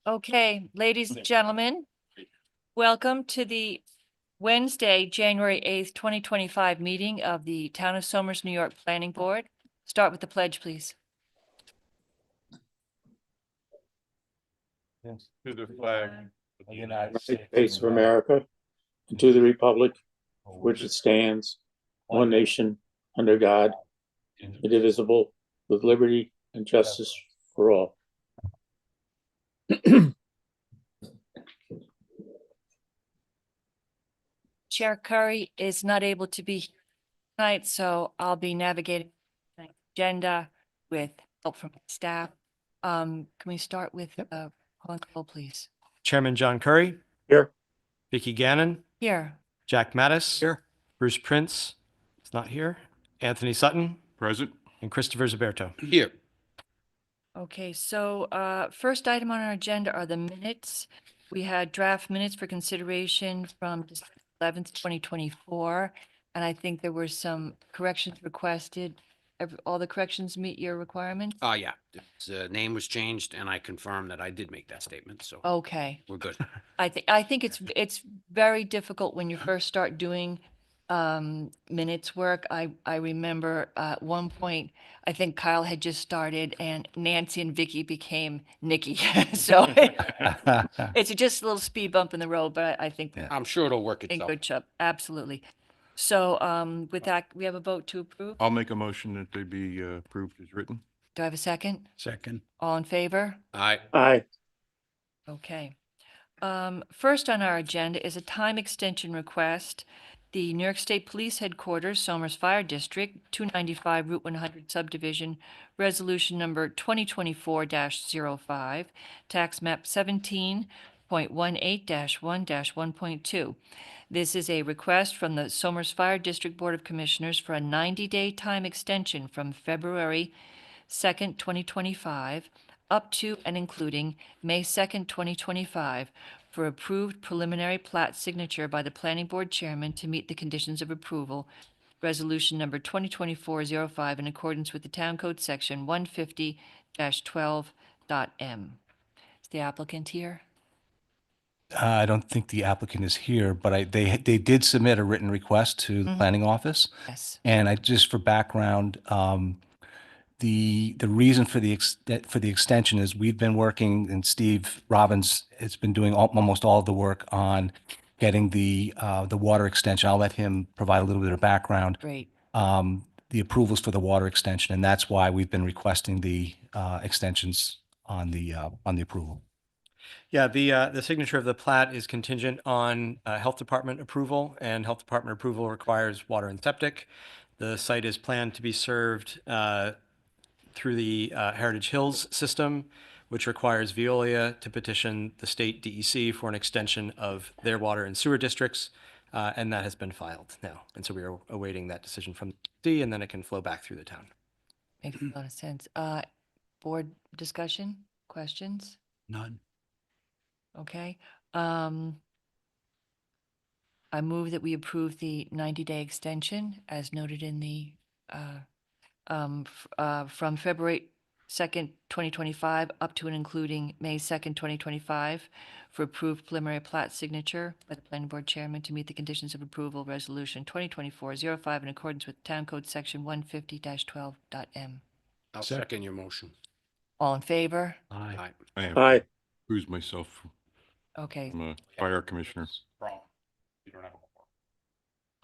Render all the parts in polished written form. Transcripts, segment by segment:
Okay, ladies and gentlemen, welcome to the Wednesday, January 8th, 2025 meeting of the Town of Somers, New York Planning Board. Start with the pledge, please. To the flag of the United States of America, and to the republic for which it stands, one nation, under God, indivisible, with liberty and justice for all. Chair Curry is not able to be here tonight, so I'll be navigating the agenda with help from my staff. Can we start with calling roll, please? Chairman John Curry, Here. Vicky Gannon, Here. Jack Mattis. Here. Bruce Prince is not here. Anthony Sutton. Present. And Christopher Zaberto. Here. Okay, so first item on our agenda are the minutes. We had draft minutes for consideration from December 11th, 2024, and I think there were some corrections requested. All the corrections meet your requirements? Yeah, the name was changed and I confirmed that I did make that statement, so Okay. we're good. I think it's very difficult when you first start doing minutes work. I remember at one point, I think Kyle had just started and Nancy and Vicky became Nikki. So it's just a little speed bump in the road, but I think I'm sure it'll work in itself. good job. Absolutely. So with that, we have a vote to approve. I'll make a motion that they be approved as written. Do I have a second? Second. All in favor? Aye. Aye. Okay. First on our agenda is a time extension request. The New York State Police Headquarters, Somers Fire District, 295 Route 100 Subdivision, Resolution Number 2024-05, Tax Map 17.18-1-1.2. This is a request from the Somers Fire District Board of Commissioners for a 90-day time extension from February 2nd, 2025, up to and including May 2nd, 2025, for approved preliminary plat signature by the Planning Board Chairman to meet the conditions of approval, Resolution Number 2024-05, in accordance with the Town Code Section 150-12.m. Is the applicant here? I don't think the applicant is here, but they did submit a written request to the planning office. Yes. And just for background, the reason for the extension is we've been working, and Steve Robbins has been doing almost all of the work on getting the water extension. I'll let him provide a little bit of background. Great. The approvals for the water extension, and that's why we've been requesting the extensions on the approval. Yeah, the signature of the plat is contingent on Health Department approval, and Health Department approval requires water and septic. The site is planned to be served through the Heritage Hills system, which requires Veolia to petition the state DEC for an extension of their water and sewer districts, and that has been filed now. And so we are awaiting that decision from the DEC, and then it can flow back through the town. Makes a lot of sense. Board discussion, questions? None. Okay. I move that we approve the 90-day extension as noted in the, from February 2nd, 2025, up to and including May 2nd, 2025, for approved preliminary plat signature by the Planning Board Chairman to meet the conditions of approval, Resolution 2024-05, in accordance with Town Code Section 150-12.m. I'll second your motion. All in favor? Aye. I have Aye. to recuse myself Okay. from a fire commissioner. Wrong. You don't have a quorum.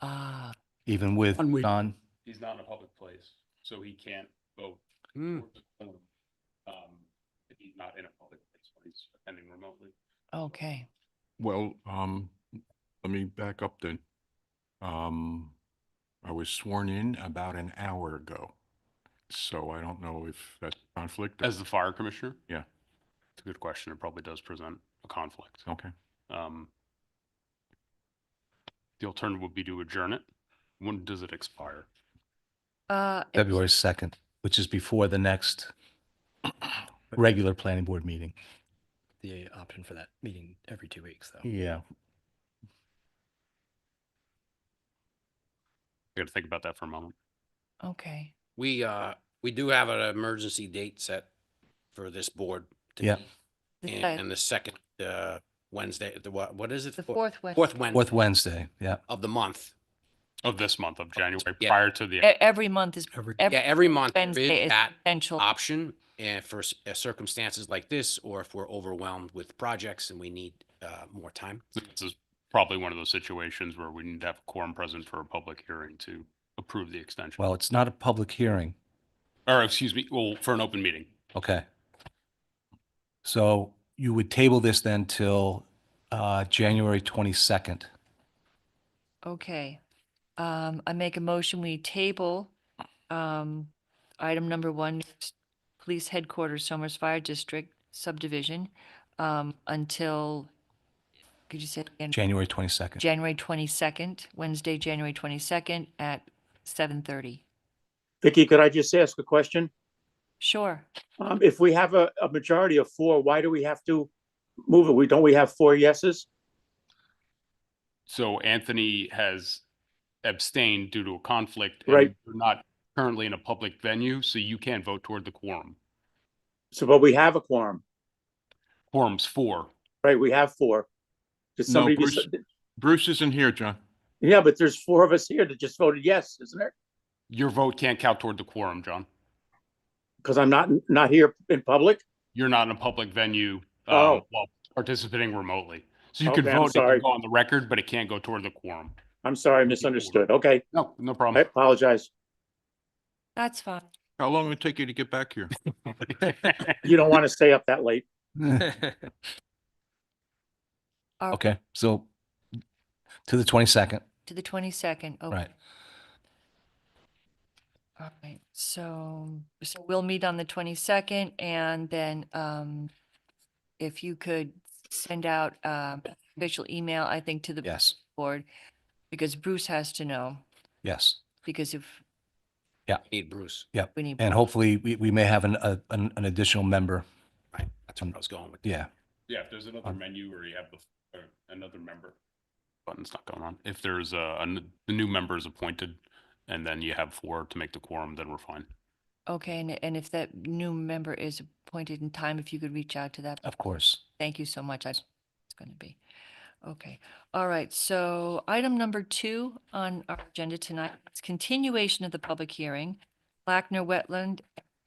Ah, Even with One week. John. He's not in a public place, so he can't vote. Hmm. If he's not in a public place, when he's attending remotely. okay. Well, let me back up then. I was sworn in about an hour ago, so I don't know if that's a conflict. As the fire commissioner? Yeah. It's a good question. It probably does present a conflict. Okay. The alternative would be to adjourn it. When does it expire? February 2nd, which is before the next regular planning board meeting. The option for that meeting every 2 weeks, though. Yeah. I got to think about that for a moment. Okay. We do have an emergency date set for this board to Yeah. meet and the second, Wednesday, what is it? The fourth Wednesday. Fourth Wednesday Fourth Wednesday, yeah. of the month. Of this month of January, Yeah. prior to the, Every month is, Yeah, every month there Wednesday is is that potential. option, and for circumstances like this, or if we're overwhelmed with projects and we need more time. this is probably one of those situations where we need to have a quorum present for a public hearing to approve the extension. Well, it's not a public hearing. Or, excuse me, well, for an open meeting. Okay. So you would table this then till January 22nd. Okay. I make a motion, we table, item number 1, Police Headquarters, Somers Fire District subdivision, until, could you say it again? January 22nd. January 22nd, Wednesday, January 22nd at 7:30. Vicky, could I just ask a question? Sure. If we have a majority of 4, why do we have to move it? Don't we have 4 yeses? So Anthony has abstained due to a conflict. and Right. You're not currently in a public venue, so you can't vote toward the quorum. So, but we have a quorum, Quorum's 4. right? We have 4. Did No, somebody, Bruce isn't here, John. yeah, but there's 4 of us here that just voted yes, isn't there? Your vote can't count toward the quorum, John. Because I'm not here in public? You're not in a public venue Oh. while participating remotely. So you can Okay, I'm vote, it can sorry. go on the record, but it can't go toward the quorum. I'm sorry, I misunderstood. Okay, No, no I problem. apologize. That's fine. How long will it take you to get back here? You don't want to stay up that late. Okay, so to the 22nd, To the 22nd. Okay. right? All right. So we'll meet on the 22nd, and then, if you could send out, official email, I think, to the Yes, board, because Bruce has to know, yes. because if Need Bruce, we need. And hopefully we may have an additional member. right? That's what I was going with. Yeah, Yeah, if there's another menu or you have another member. Button's not going on. If there's the new member is appointed and then you have 4 to make the quorum, then we're fine. Okay, and if that new member is appointed in time, if you could reach out to that. of course. Thank you so much. It's going to be. Okay. All right. So item number 2 on our agenda tonight is continuation of the public hearing. Lackner Wetland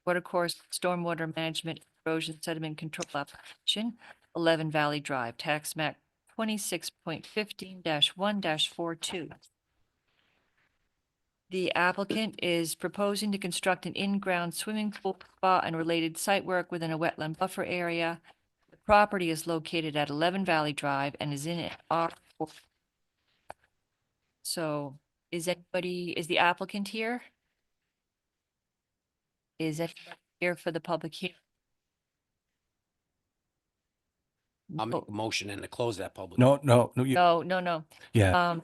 Watercourse Stormwater Management Erosion Sediment Control Application, 11 Valley Drive, tax map 26.15-1-42. The applicant is proposing to construct an in-ground swimming pool, spa, and related site work within a wetland buffer area. The property is located at 11 Valley Drive and is in an R4. So is the applicant here? Is it here for the public hearing? I'll make a motion and to close that public. No, no, No. yeah,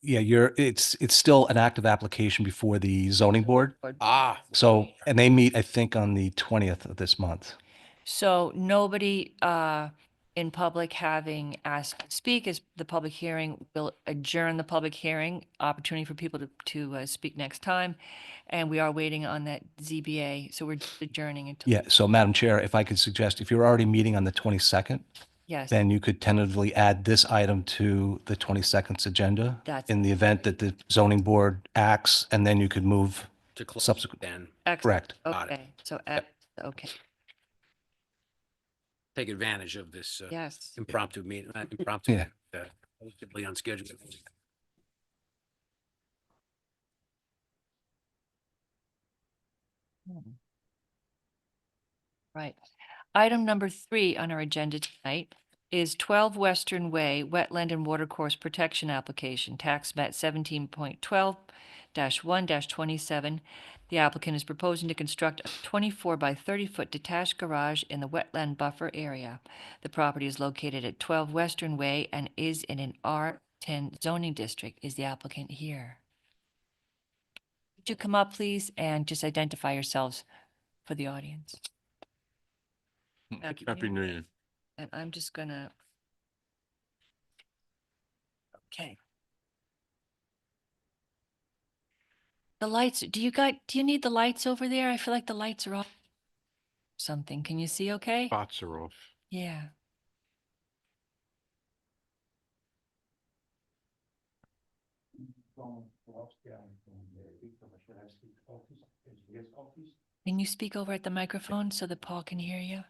it's still an active application before the zoning board. Ah, So, and they meet, I think, on the 20th of this month. So nobody in public having asked to speak, as the public hearing will adjourn the public hearing, opportunity for people to speak next time. And we are waiting on that ZBA, so we're just adjourning until. Yeah, so Madam Chair, if I could suggest, if you're already meeting on the 22nd, Yes, then you could tentatively add this item to the 22nd's agenda That's- in the event that the zoning board acts, and then you could move to close subsequent. then excellent. Correct. Got it. Okay, so, okay, take advantage of this yes. impromptu meeting, not impromptu, Yeah. relatively unscheduled. Right. Item number 3 on our agenda tonight is 12 Western Way Wetland and Watercourse Protection Application, tax map 17.12-1-27. The applicant is proposing to construct a 24 by 30-foot detached garage in the wetland buffer area. The property is located at 12 Western Way and is in an R10 zoning district. Is the applicant here? Would you come up, please, and just identify yourselves for the audience? Okay. Happy New Year. And I'm just gonna. Okay. The lights, do you need the lights over there? I feel like the lights are off. Something, can you see okay? Spots are off. Yeah. Can you speak over at the microphone so that Paul can hear you?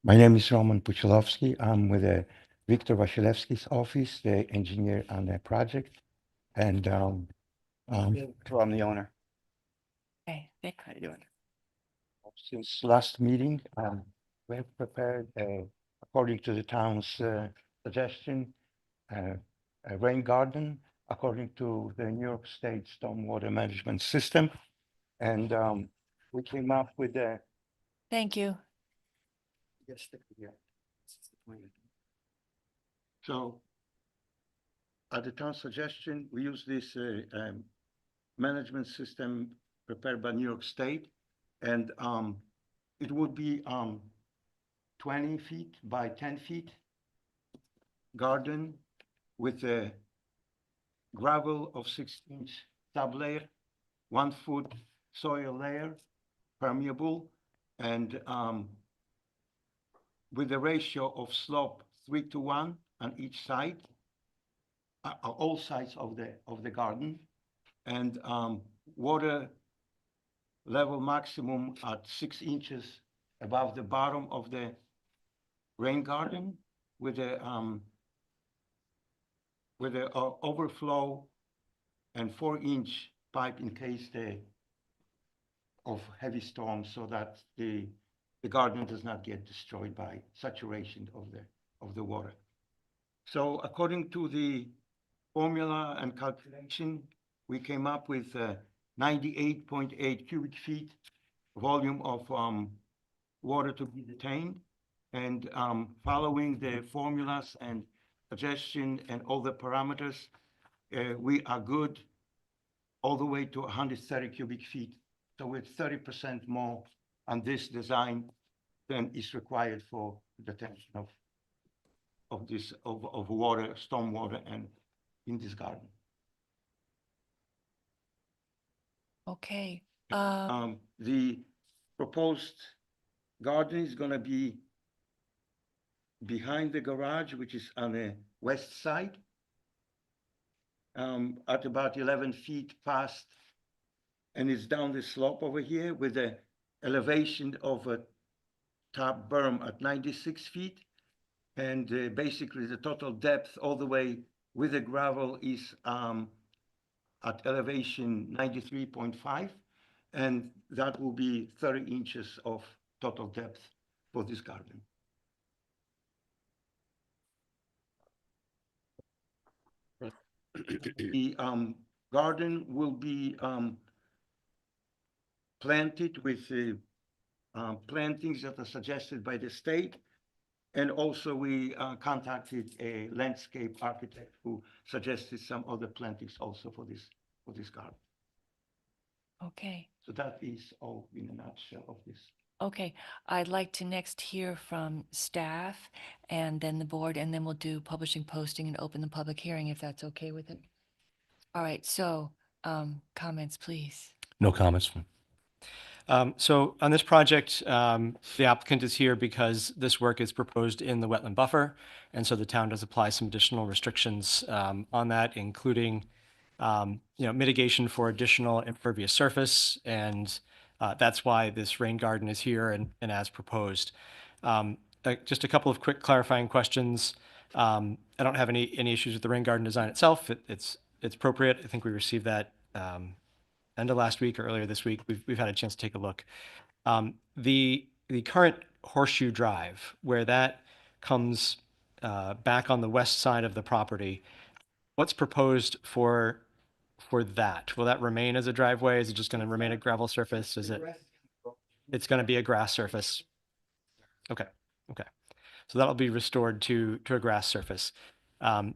My name is Roman Puchilovsky. I'm with Viktor Vasilevsky's office, the engineer on the project. And I'm the owner. Okay, thank How you doing? Since last meeting, we have prepared, according to the town's suggestion, a rain garden according to the New York State Stormwater Management System. And we came up with a Thank you. Yes, yeah. So, at the town's suggestion, we use this management system prepared by New York State, and it would be 20 feet by 10 feet garden with a gravel of 6-inch sublayer, 1 foot soil layer, permeable, and with a ratio of slope 3:1 on each side, all sides of the garden, and water level maximum at 6 inches above the bottom of the rain garden, with a overflow and 4-inch pipe in case of heavy storms, so that the garden does not get destroyed by saturation of the water. So according to the formula and calculation, we came up with 98.8 cubic feet volume of water to be detained. And following the formulas and suggestion and all the parameters, we are good all the way to 130 cubic feet. So we're 30% more on this design than is required for detention of water, stormwater, and in this garden. Okay. The proposed garden is gonna be behind the garage, which is on the west side, at about 11 feet past, and it's down the slope over here with the elevation of a top berm at 96 feet. And basically the total depth all the way with the gravel is at elevation 93.5, and that will be 30 inches of total depth for this garden. The garden will be planted with plantings that are suggested by the state. And also we contacted a landscape architect who suggested some other plantings also for this garden. Okay. So that is all in a nutshell of this. Okay. I'd like to next hear from staff and then the board, and then we'll do publishing, posting, and open the public hearing if that's okay with it. All right. So, comments, please. No comments. So on this project, the applicant is here because this work is proposed in the wetland buffer. And so the town does apply some additional restrictions on that, including mitigation for additional impervious surface. And that's why this rain garden is here and as proposed. Just a couple of quick clarifying questions. I don't have any issues with the rain garden design itself. It's appropriate. I think we received that end of last week or earlier this week. We've had a chance to take a look. The current horseshoe drive, where that comes back on the west side of the property, what's proposed for that? Will that remain as a driveway? Is it just going to remain a gravel surface? It's going to be a grass surface? Okay. So that'll be restored to a grass surface.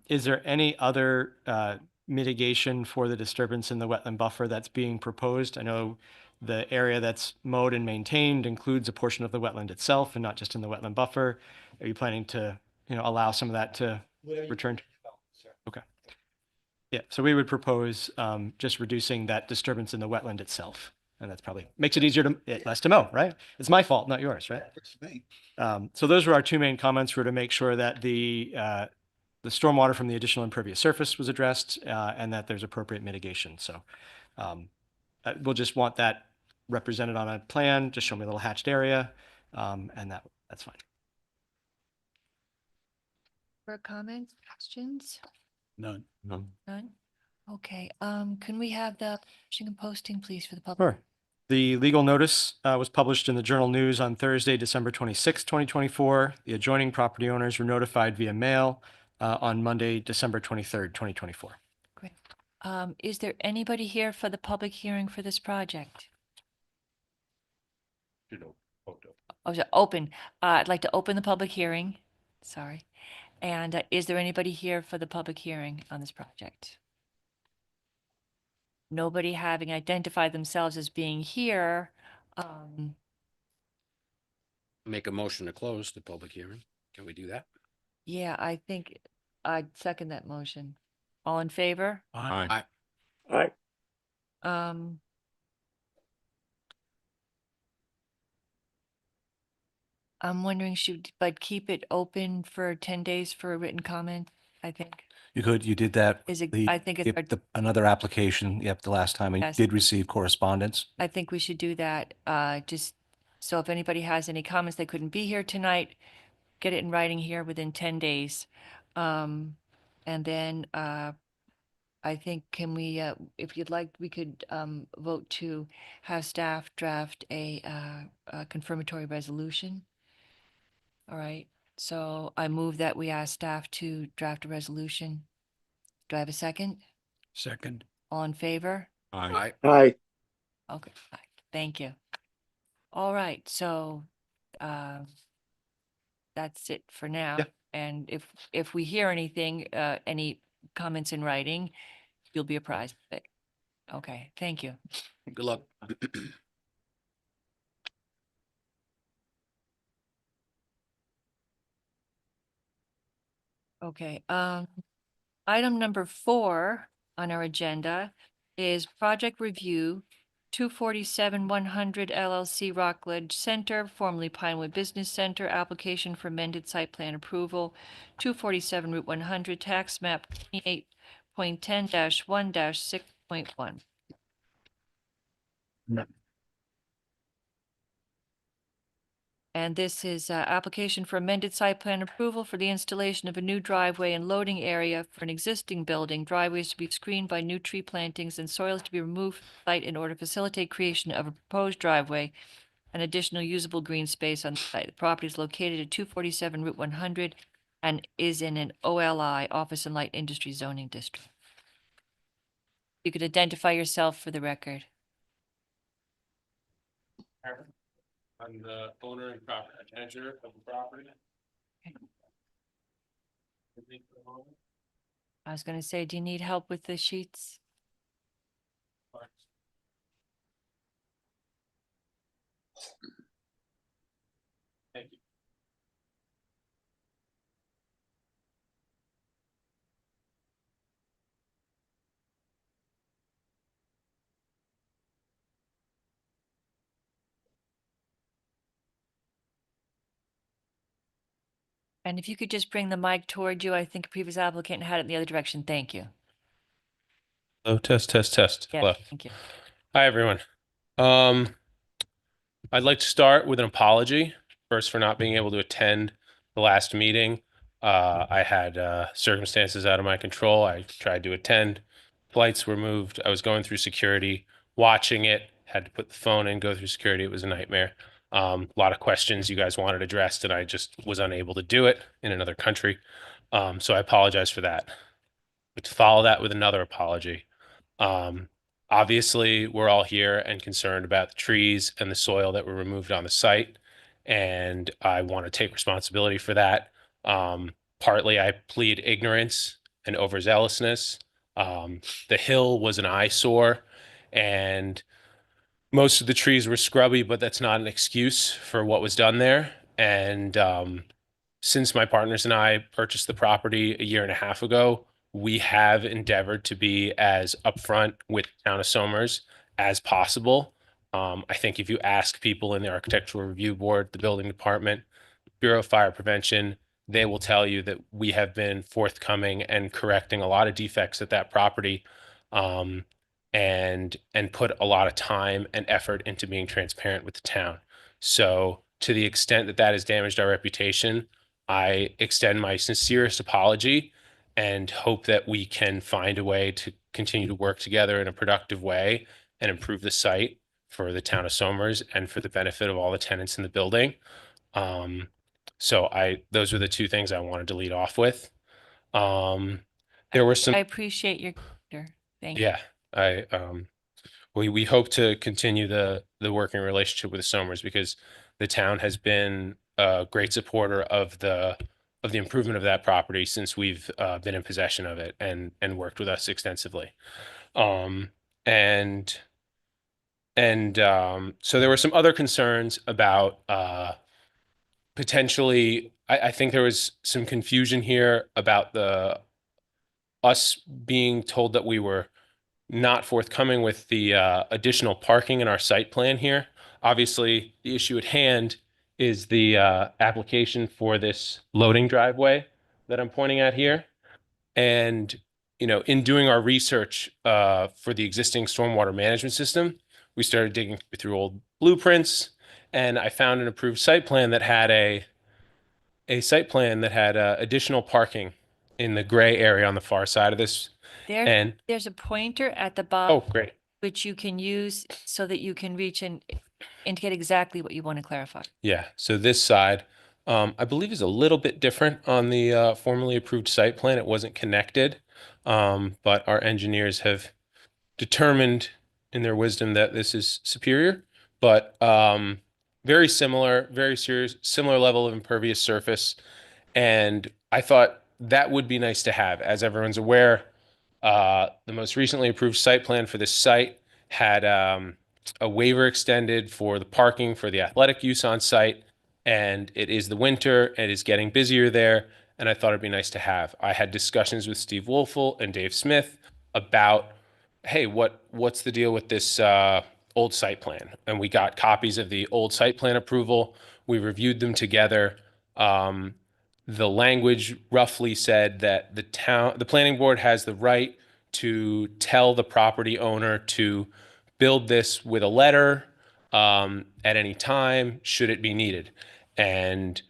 Is there any other mitigation for the disturbance in the wetland buffer that's being proposed? I know the area that's mowed and maintained includes a portion of the wetland itself and not just in the wetland buffer. Are you planning to, allow some of that to return? Okay. Yeah, so we would propose just reducing that disturbance in the wetland itself. And that's probably makes it easier less to mow, right? It's my fault, not yours, right? So those were our two main comments, were to make sure that the stormwater from the additional impervious surface was addressed, and that there's appropriate mitigation. So we'll just want that represented on a plan. Just show me a little hatched area, and that's fine. For comments, questions? None. None? Okay, can we have the publishing and posting, please, for the public? Sure. The legal notice was published in the Journal News on Thursday, December 26, 2024. The adjoining property owners were notified via mail on Monday, December 23rd, 2024. Great. Is there anybody here for the public hearing for this project? Oh, is it open? I'd like to open the public hearing. Sorry. And is there anybody here for the public hearing on this project? Nobody having identified themselves as being here. Make a motion to close the public hearing. Can we do that? Yeah, I think I'd second that motion. All in favor? Aye. Aye. I'm wondering, should but keep it open for 10 days for a written comment, I think. You did that. Is it, the- I think it's, Another application, yep, the last time, and you Yes. did receive correspondence. I think we should do that. Just so if anybody has any comments, they couldn't be here tonight, get it in writing here within 10 days. And then I think can we, if you'd like, we could vote to have staff draft a confirmatory resolution. All right, so I move that we ask staff to draft a resolution. Do I have a second? Second. All in favor? Aye. Aye. Okay, fine. Thank you. All right, so that's it for now. Yeah. And if we hear anything, any comments in writing, you'll be apprised of it. Okay, thank you. Good luck. Okay, item number 4 on our agenda is project review, 247 100 LLC Rockledge Center, formerly Pinewood Business Center, application for amended site plan approval, 247 Route 100, tax map 28.10-1-6.1. And this is application for amended site plan approval for the installation of a new driveway and loading area for an existing building. Driveways to be screened by new tree plantings and soils to be removed from the site in order to facilitate creation of a proposed driveway and additional usable green space on the site. The property is located at 247 Route 100 and is in an OLI, Office and Light Industry Zoning District. You could identify yourself for the record. I'm the owner and property manager of the property. I was going to say, do you need help with the sheets? Thank you. And if you could just bring the mic toward you, I think a previous applicant had it in the other direction. Thank you. Hello, test. Yeah, Hello. thank you. Hi, everyone. I'd like to start with an apology first for not being able to attend the last meeting. I had circumstances out of my control. I tried to attend. Flights were moved. I was going through security, watching it, had to put the phone in, go through security. It was a nightmare. A lot of questions you guys wanted addressed, and I just was unable to do it in another country. So I apologize for that. But to follow that with another apology. Obviously, we're all here and concerned about the trees and the soil that were removed on the site, and I want to take responsibility for that. Partly, I plead ignorance and overzealousness. The hill was an eyesore, and most of the trees were scrubby, but that's not an excuse for what was done there. And since my partners and I purchased the property a year and a half ago, we have endeavored to be as upfront with the town of Somers as possible. I think if you ask people in the Architectural Review Board, the Building Department, Bureau of Fire Prevention, they will tell you that we have been forthcoming and correcting a lot of defects at that property, and put a lot of time and effort into being transparent with the town. So to the extent that that has damaged our reputation, I extend my sincerest apology and hope that we can find a way to continue to work together in a productive way and improve the site for the town of Somers and for the benefit of all the tenants in the building. So those were the two things I wanted to lead off with. There were some, I appreciate your, thank you. yeah, we hope to continue the working relationship with the Somers because the town has been a great supporter of the improvement of that property since we've been in possession of it and worked with us extensively. And so there were some other concerns about potentially, I think there was some confusion here about us being told that we were not forthcoming with the additional parking in our site plan here. Obviously, the issue at hand is the application for this loading driveway that I'm pointing at here. And, in doing our research for the existing stormwater management system, we started digging through old blueprints, and I found an approved site plan that had a site plan that had additional parking in the gray area on the far side of this. And There's a pointer at the bottom, oh, great. which you can use so that you can reach and indicate exactly what you want to clarify. Yeah. So this side, I believe, is a little bit different on the formerly approved site plan. It wasn't connected, but our engineers have determined in their wisdom that this is superior, but very similar, similar level of impervious surface. And I thought that would be nice to have. As everyone's aware, the most recently approved site plan for this site had a waiver extended for the parking for the athletic use on site, and it is the winter, and it is getting busier there, and I thought it'd be nice to have. I had discussions with Steve Wolfel and Dave Smith about, hey, what's the deal with this old site plan? And we got copies of the old site plan approval. We reviewed them together. The language roughly said that the planning board has the right to tell the property owner to build this with a letter at any time, should it be needed. And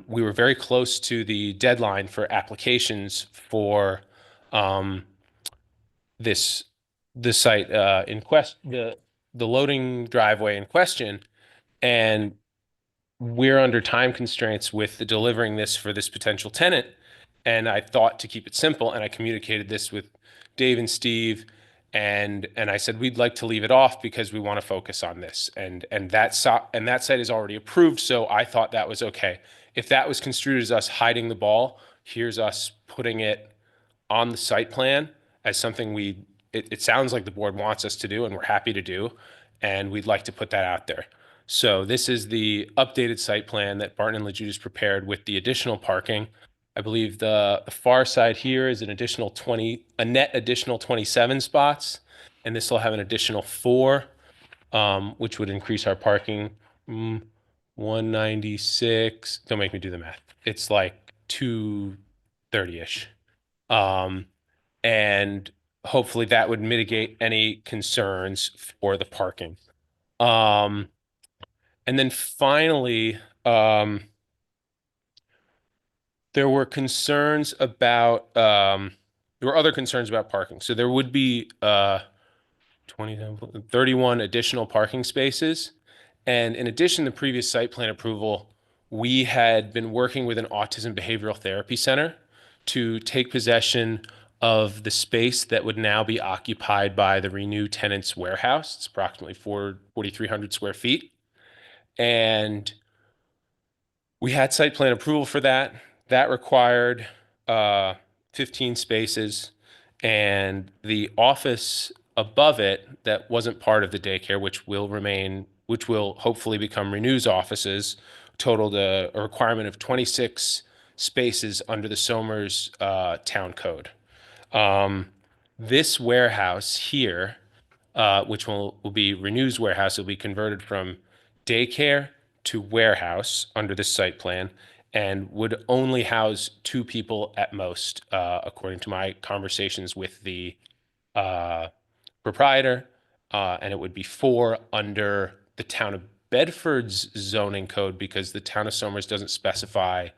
we were very close to the deadline for applications for the site in question, the loading driveway in question, and we're under time constraints with the delivering this for this potential tenant. And I thought to keep it simple, and I communicated this with Dave and Steve, and I said we'd like to leave it off because we want to focus on this. And that site is already approved, so I thought that was okay. If that was construed as us hiding the ball, here's us putting it on the site plan as something it sounds like the board wants us to do, and we're happy to do, and we'd like to put that out there. So this is the updated site plan that Barton and LaJudas prepared with the additional parking. I believe the far side here is a net additional 27 spots, and this will have an additional 4, which would increase our parking 196. Don't make me do the math. It's like 230-ish. And hopefully that would mitigate any concerns for the parking. And then finally, there were concerns about, there were other concerns about parking. So there would be 31 additional parking spaces. And in addition to the previous site plan approval, we had been working with an autism behavioral therapy center to take possession of the space that would now be occupied by the Renew Tenants Warehouse. It's approximately 4,300 square feet. And we had site plan approval for that. That required 15 spaces, and the office above it that wasn't part of the daycare, which will hopefully become Renew's offices, totaled a requirement of 26 spaces under the Somers town code. This warehouse here which will be Renew's warehouse. It'll be converted from daycare to warehouse under this site plan and would only house 2 people at most, according to my conversations with the proprietor. And it would be 4 under the town of Bedford's zoning code because the town of Somers doesn't specify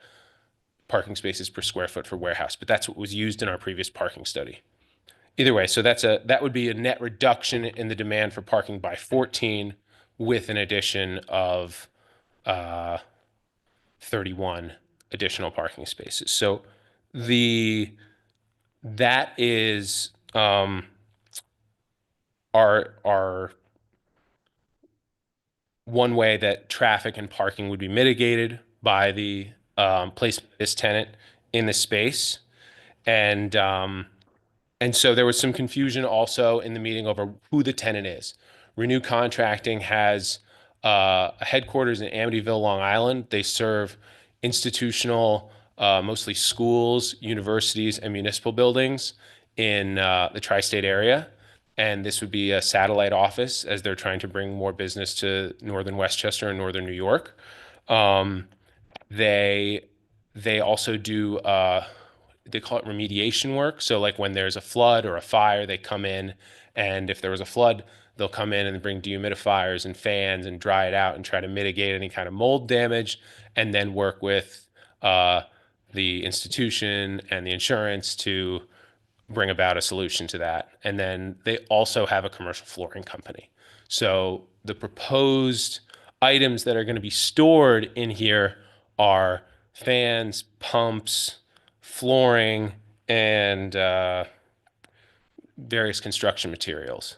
parking spaces per square foot for warehouse, but that's what was used in our previous parking study. Either way, so that would be a net reduction in the demand for parking by 14 with an addition of 31 additional parking spaces. So that is our one way that traffic and parking would be mitigated by the placement of this tenant in the space. And so there was some confusion also in the meeting over who the tenant is. Renew Contracting has a headquarters in Amityville, Long Island. They serve institutional, mostly schools, universities, and municipal buildings in the tri-state area. And this would be a satellite office as they're trying to bring more business to northern Westchester and northern New York. They also do they call it remediation work. So like when there's a flood or a fire, they come in, and if there was a flood, they'll come in and bring dehumidifiers and fans and dry it out and try to mitigate any kind of mold damage, and then work with the institution and the insurance to bring about a solution to that. And then they also have a commercial flooring company. So the proposed items that are going to be stored in here are fans, pumps, flooring, and various construction materials.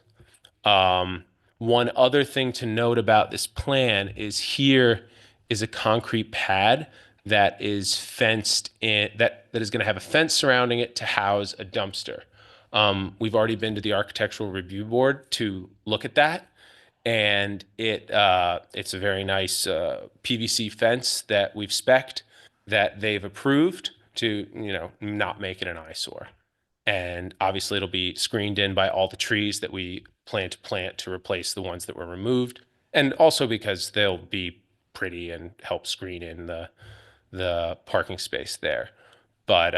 One other thing to note about this plan is here is a concrete pad that is fenced in, that is going to have a fence surrounding it to house a dumpster. We've already been to the Architectural Review Board to look at that, and it's a very nice PVC fence that we've spec'd that they've approved to, not make it an eyesore. And obviously it'll be screened in by all the trees that we plan to plant to replace the ones that were removed. And also because they'll be pretty and help screen in the parking space there. But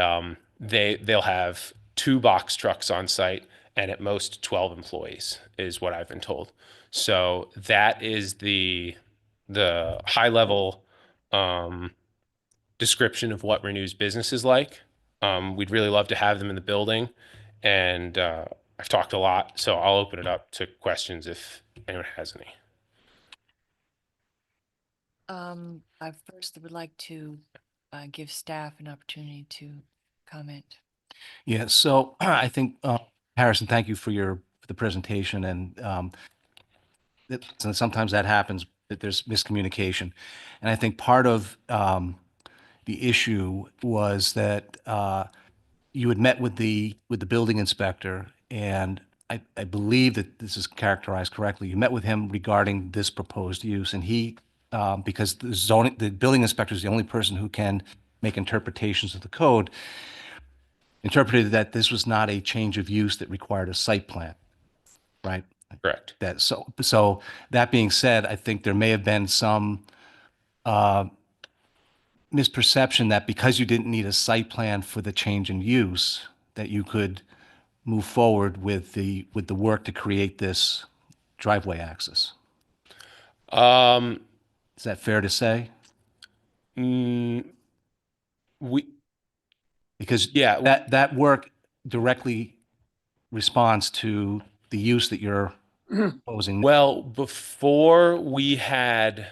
they'll have 2 box trucks on site and at most 12 employees is what I've been told. So that is the high level description of what Renew's business is like. We'd really love to have them in the building, and I've talked a lot, so I'll open it up to questions if anyone has any. I first would like to give staff an opportunity to comment. Yeah, so I think, Harrison, thank you for the presentation, and so sometimes that happens, that there's miscommunication. And I think part of the issue was that you had met with the building inspector, and I believe that this is characterized correctly. You met with him regarding this proposed use, and he, because the building inspector is the only person who can make interpretations of the code, interpreted that this was not a change of use that required a site plan, right? Correct. So that being said, I think there may have been some misperception that because you didn't need a site plan for the change in use, that you could move forward with the work to create this driveway access. Is that fair to say? Because Yeah. that work directly responds to the use that you're proposing. Well, before we had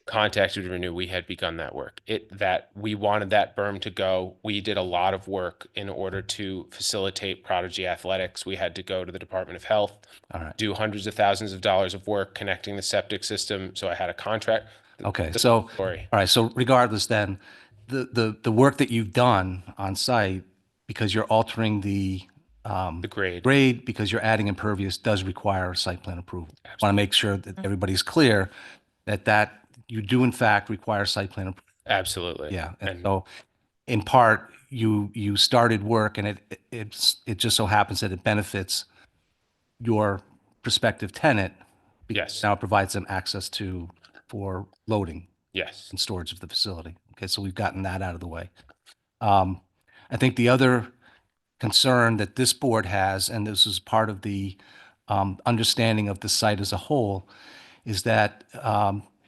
contacted Renew, we had begun that work. That we wanted that berm to go. We did a lot of work in order to facilitate Prodigy Athletics. We had to go to the Department of Health, do hundreds of thousands of dollars of work connecting the septic system. So I had a contract. Okay, so all right. So regardless, then the work that you've done on site, because you're altering the grade, because you're adding impervious, does require site plan approval. I want to make sure that everybody's clear that you do in fact require site plan approval. Absolutely. Yeah, and so in part, you started work and it just so happens that it benefits your prospective tenant. because Yes. Now it provides them access for loading Yes. and storage of the facility. Okay, so we've gotten that out of the way. I think the other concern that this board has, and this is part of the understanding of the site as a whole, is that,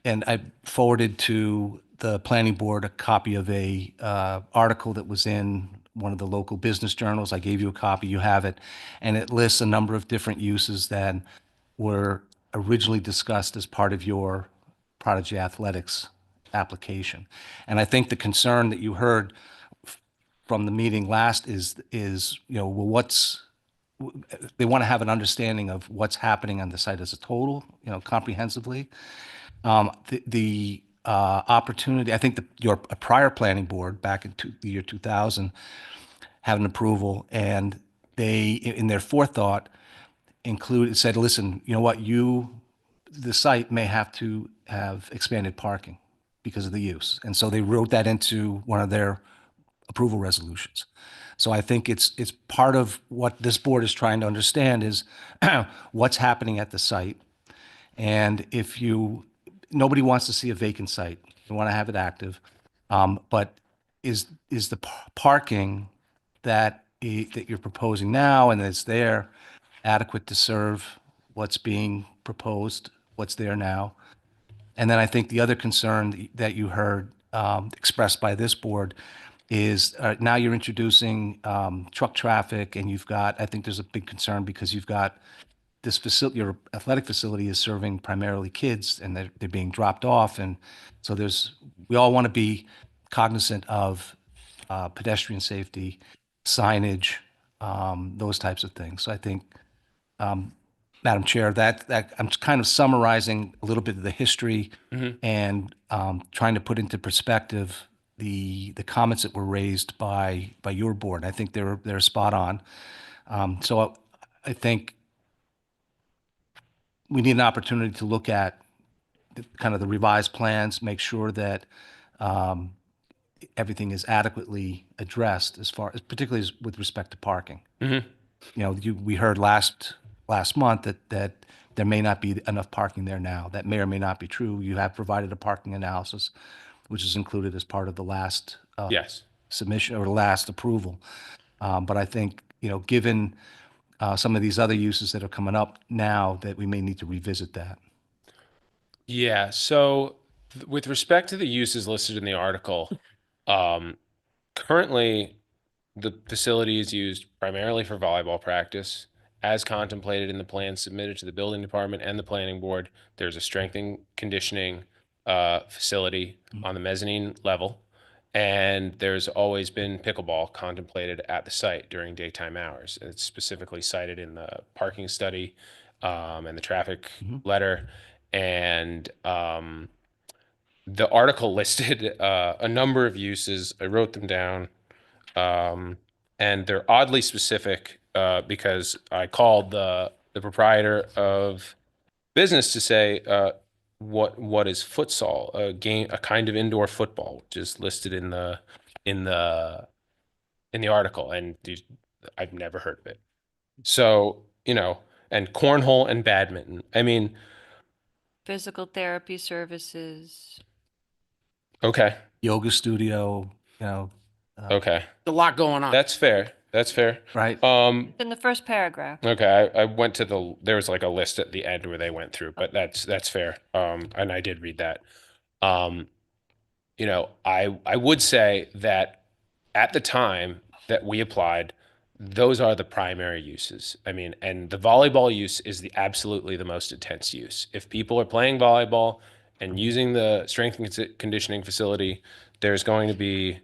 and I forwarded to the planning board a copy of a article that was in one of the local business journals. I gave you a copy, you have it, and it lists a number of different uses that were originally discussed as part of your Prodigy Athletics application. And I think the concern that you heard from the meeting last is, well, they want to have an understanding of what's happening on the site as a total, comprehensively. The opportunity, I think your prior planning board back in the year 2000 had an approval, and they, in their forethought, said, listen, you know what, the site may have to have expanded parking because of the use. And so they wrote that into one of their approval resolutions. So I think it's part of what this board is trying to understand is what's happening at the site. And nobody wants to see a vacant site. You want to have it active. But is the parking that you're proposing now and that's there adequate to serve what's being proposed, what's there now? And then I think the other concern that you heard expressed by this board is now you're introducing truck traffic, and I think there's a big concern because you've got this facility, your athletic facility is serving primarily kids, and they're being dropped off. And so we all want to be cognizant of pedestrian safety, signage, those types of things. So I think, Madam Chair, that I'm kind of summarizing a little bit of the history and trying to put into perspective the comments that were raised by your board. I think they're spot on. So I think we need an opportunity to look at kind of the revised plans, make sure that everything is adequately addressed particularly with respect to parking. We heard last month that there may not be enough parking there now. That may or may not be true. You have provided a parking analysis, which is included as part of the last Yes. submission or the last approval. But I think, given some of these other uses that are coming up now, that we may need to revisit that. Yeah. So with respect to the uses listed in the article, currently the facility is used primarily for volleyball practice. As contemplated in the plan submitted to the building department and the planning board, there's a strength and conditioning facility on the mezzanine level. And there's always been pickleball contemplated at the site during daytime hours. It's specifically cited in the parking study and the traffic letter. And the article listed a number of uses. I wrote them down. And they're oddly specific because I called the proprietor of business to say, what is futsal? A kind of indoor football, which is listed in the article, and I've never heard of it. So, and cornhole and badminton. I mean, Physical therapy services. okay, Yoga studio, okay, A lot going on. that's fair. That's fair. right? In the first paragraph. Okay, I went to there was like a list at the end where they went through, but that's fair. And I did read that. I would say that at the time that we applied, those are the primary uses. I mean, and the volleyball use is absolutely the most intense use. If people are playing volleyball and using the strength and conditioning facility, there's going to be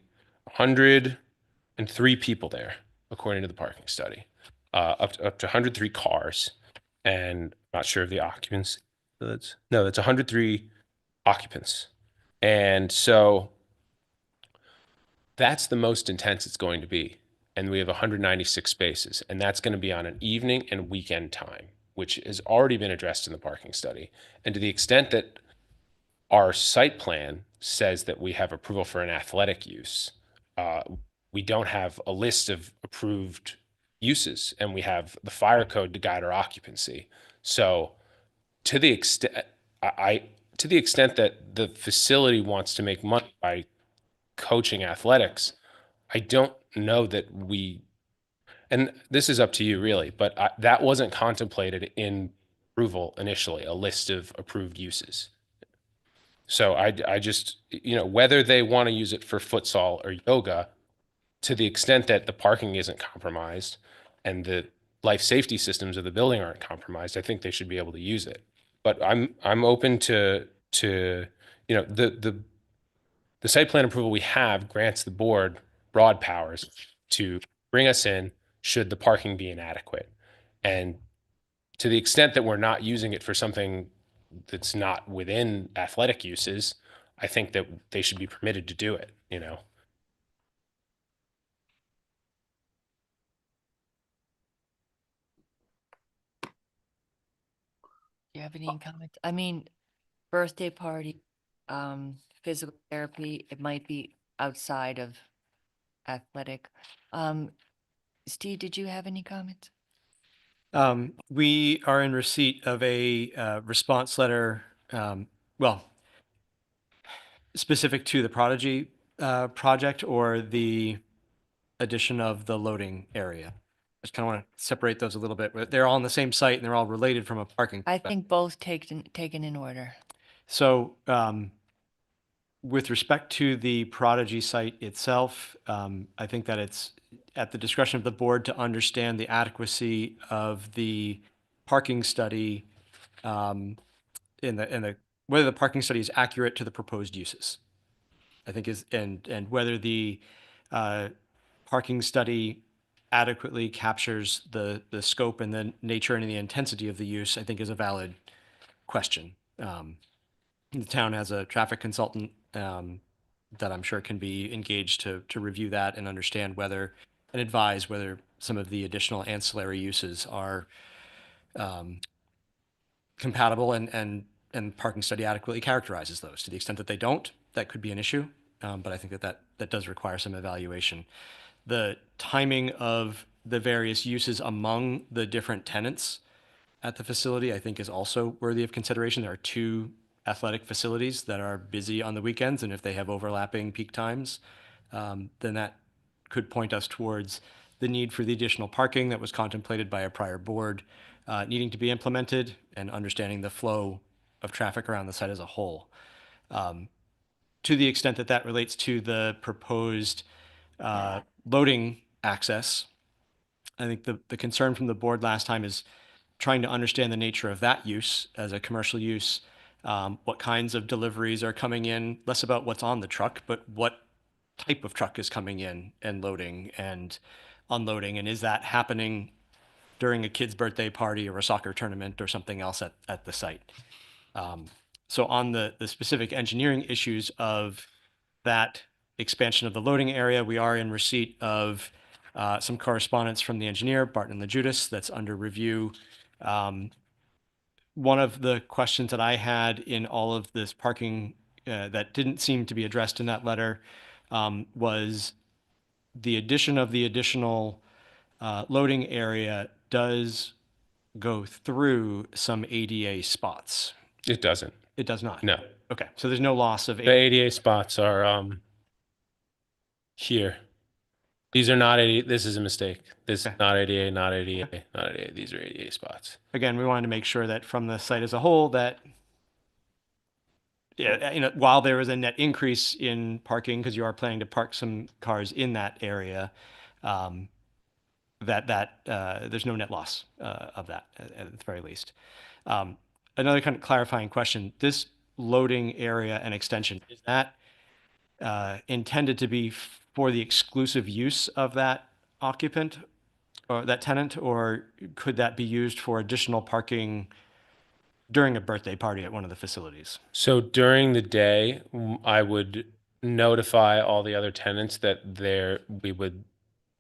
103 people there, according to the parking study, up to 103 cars, and I'm not sure of the occupants. That's 103 occupants, and so that's the most intense it's going to be. And we have 196 spaces, and that's going to be on an evening and weekend time, which has already been addressed in the parking study. And to the extent that our site plan says that we have approval for an athletic use, we don't have a list of approved uses, and we have the fire code to guide our occupancy. So to the extent to the extent that the facility wants to make money by coaching athletics, I don't know that we, and this is up to you really, but that wasn't contemplated in approval initially, a list of approved uses. So I just, whether they want to use it for futsal or yoga, to the extent that the parking isn't compromised and the life safety systems of the building aren't compromised, I think they should be able to use it. But I'm open to the site plan approval we have grants the board broad powers to bring us in should the parking be inadequate. And to the extent that we're not using it for something that's not within athletic uses, I think that they should be permitted to do it, Do you have any comments? I mean, birthday party, physical therapy, it might be outside of athletic. Steve, did you have any comments? We are in receipt of a response letter, well, specific to the Prodigy project or the addition of the loading area. I just kind of want to separate those a little bit, but they're all on the same site and they're all related from a parking. I perspective. think both taken in order. So, with respect to the Prodigy site itself, I think that it's at the discretion of the board to understand the adequacy of the parking study, whether the parking study is accurate to the proposed uses. I think and whether the parking study adequately captures the scope and the nature and the intensity of the use, I think is a valid question. The town has a traffic consultant that I'm sure can be engaged to review that and understand whether and advise whether some of the additional ancillary uses are compatible and parking study adequately characterizes those. To the extent that they don't, that could be an issue. But I think that does require some evaluation. The timing of the various uses among the different tenants at the facility, I think, is also worthy of consideration. There are two athletic facilities that are busy on the weekends, and if they have overlapping peak times, then that could point us towards the need for the additional parking that was contemplated by a prior board needing to be implemented and understanding the flow of traffic around the site as a whole. To the extent that that relates to the proposed loading access, I think the concern from the board last time is trying to understand the nature of that use as a commercial use, what kinds of deliveries are coming in, less about what's on the truck, but what type of truck is coming in and loading and unloading, and is that happening during a kid's birthday party or a soccer tournament or something else at the site. So on the specific engineering issues of that expansion of the loading area, we are in receipt of some correspondence from the engineer, Barton and LaJudas, that's under review. One of the questions that I had in all of this parking that didn't seem to be addressed in that letter was the addition of the additional loading area does go through some ADA spots. It doesn't. It does not? No. Okay, so there's no loss of The ADA spots are here. These are not ADA. This is a mistake. This is not ADA, not ADA, not ADA. These are ADA spots. Again, we wanted to make sure that from the site as a whole that, while there is a net increase in parking, because you are planning to park some cars in that area, there's no net loss of that at the very least. Another kind of clarifying question, this loading area and extension, is that intended to be for the exclusive use of that occupant or that tenant, or could that be used for additional parking during a birthday party at one of the facilities? So during the day, I would notify all the other tenants that we would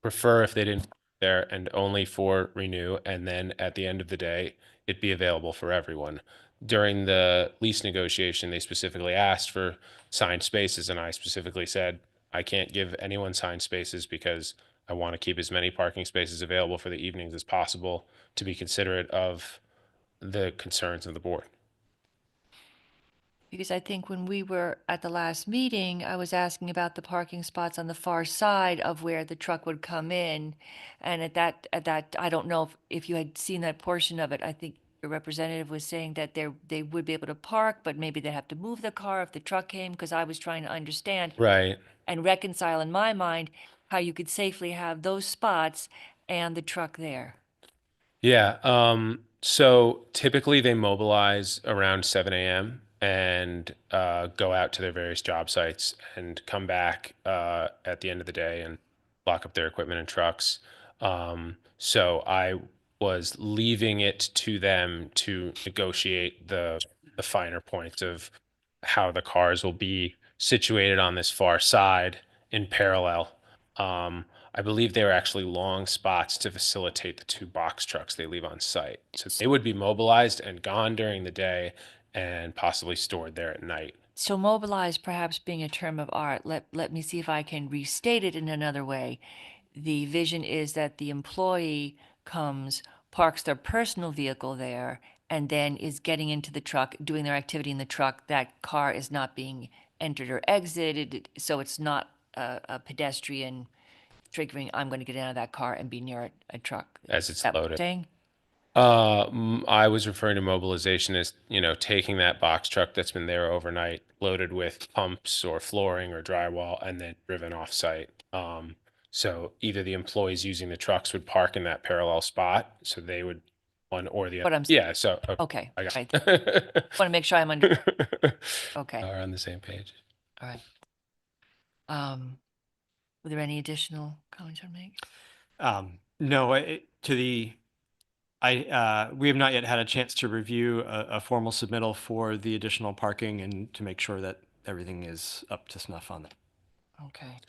prefer if they didn't there and only for renew. And then at the end of the day, it'd be available for everyone. During the lease negotiation, they specifically asked for signed spaces, and I specifically said, I can't give anyone signed spaces because I want to keep as many parking spaces available for the evenings as possible to be considerate of the concerns of the board. Because I think when we were at the last meeting, I was asking about the parking spots on the far side of where the truck would come in. And at that, I don't know if you had seen that portion of it. I think your representative was saying that they would be able to park, but maybe they'd have to move the car if the truck came, because I was trying to understand Right. and reconcile in my mind how you could safely have those spots and the truck there. Yeah. So typically they mobilize around 7 a.m. and go out to their various job sites and come back at the end of the day and lock up their equipment and trucks. So I was leaving it to them to negotiate the finer points of how the cars will be situated on this far side in parallel. I believe they were actually long spots to facilitate the 2 box trucks they leave on site. So they would be mobilized and gone during the day and possibly stored there at night. So mobilize perhaps being a term of art, let me see if I can restate it in another way. The vision is that the employee comes, parks their personal vehicle there, and then is getting into the truck, doing their activity in the truck. That car is not being entered or exited, so it's not a pedestrian triggering, I'm going to get out of that car and be near a truck. As it's Is that what you're loaded. saying? I was referring to mobilization as, taking that box truck that's been there overnight, loaded with pumps or flooring or drywall, and then driven off site. So either the employees using the trucks would park in that parallel spot, so they would one or the What other. I'm saying. Yeah. So Okay, I got. right. Want to make sure I'm under, okay, Are on the same page. all right. Were there any additional comments you want to make? No, we have not yet had a chance to review a formal submittal for the additional parking and to make sure that everything is up to snuff on that. Okay.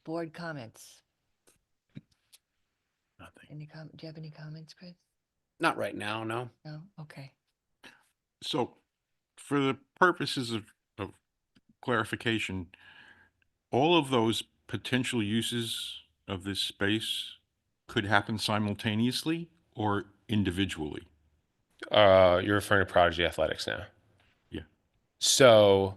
Board comments? Nothing. Do you have any comments, Chris? Not right now, no. No? Okay. So for the purposes of clarification, all of those potential uses of this space could happen simultaneously or individually? You're referring to Prodigy Athletics now. Yeah. So,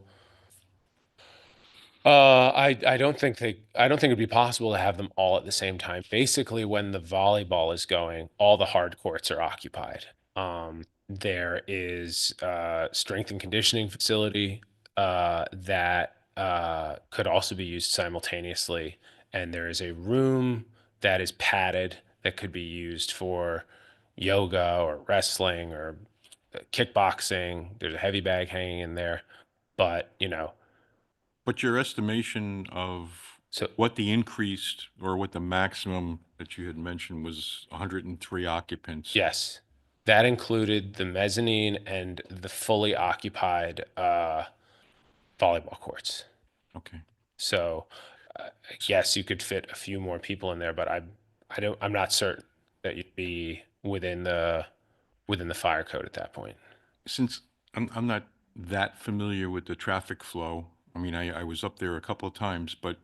I don't think it'd be possible to have them all at the same time. Basically, when the volleyball is going, all the hard courts are occupied. There is strength and conditioning facility that could also be used simultaneously, and there is a room that is padded that could be used for yoga or wrestling or kickboxing. There's a heavy bag hanging in there, but But your estimation of So- what the increased or what the maximum that you had mentioned was 103 occupants? yes, that included the mezzanine and the fully occupied volleyball courts. Okay. So, yes, you could fit a few more people in there, but I'm not certain that you'd be within the fire code at that point. Since I'm not that familiar with the traffic flow, I mean, I was up there a couple of times, but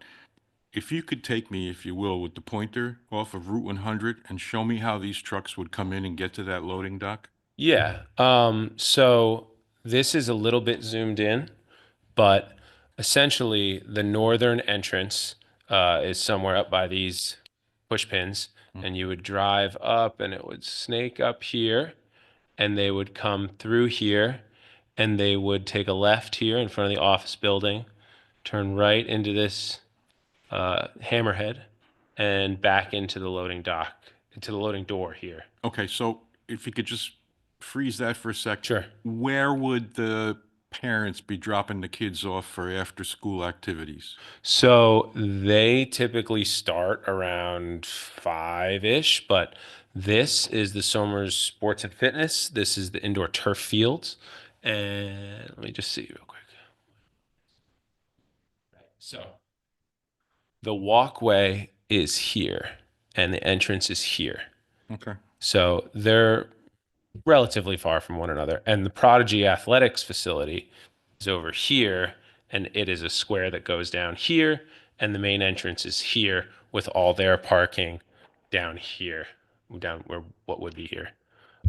if you could take me, if you will, with the pointer off of Route 100 and show me how these trucks would come in and get to that loading dock? Yeah. So this is a little bit zoomed in, but essentially the northern entrance is somewhere up by these push pins, and you would drive up and it would snake up here, and they would come through here, and they would take a left here in front of the office building, turn right into this hammerhead, and back into the loading dock, into the loading door here. Okay, so if you could just freeze that for a sec. Sure. Where would the parents be dropping the kids off for after-school activities? So they typically start around 5-ish, but this is the Somers Sports and Fitness. This is the indoor turf fields. And let me just see real quick. So the walkway is here and the entrance is here. Okay. So they're relatively far from one another. And the Prodigy Athletics facility is over here, and it is a square that goes down here, and the main entrance is here with all their parking down here, down where what would be here.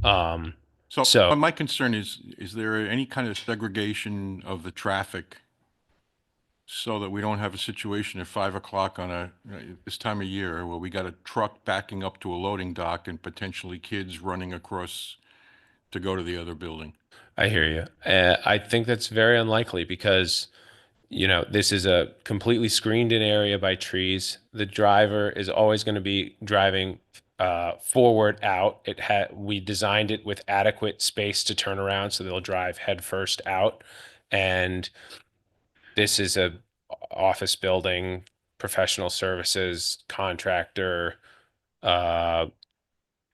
So So- my concern is there any kind of segregation of the traffic so that we don't have a situation at 5 o'clock on this time of year where we got a truck backing up to a loading dock and potentially kids running across to go to the other building? I hear you. I think that's very unlikely because, you know, this is a completely screened in area by trees. The driver is always going to be driving forward out. We designed it with adequate space to turn around, so they'll drive head first out. And this is a office building, professional services, contractor,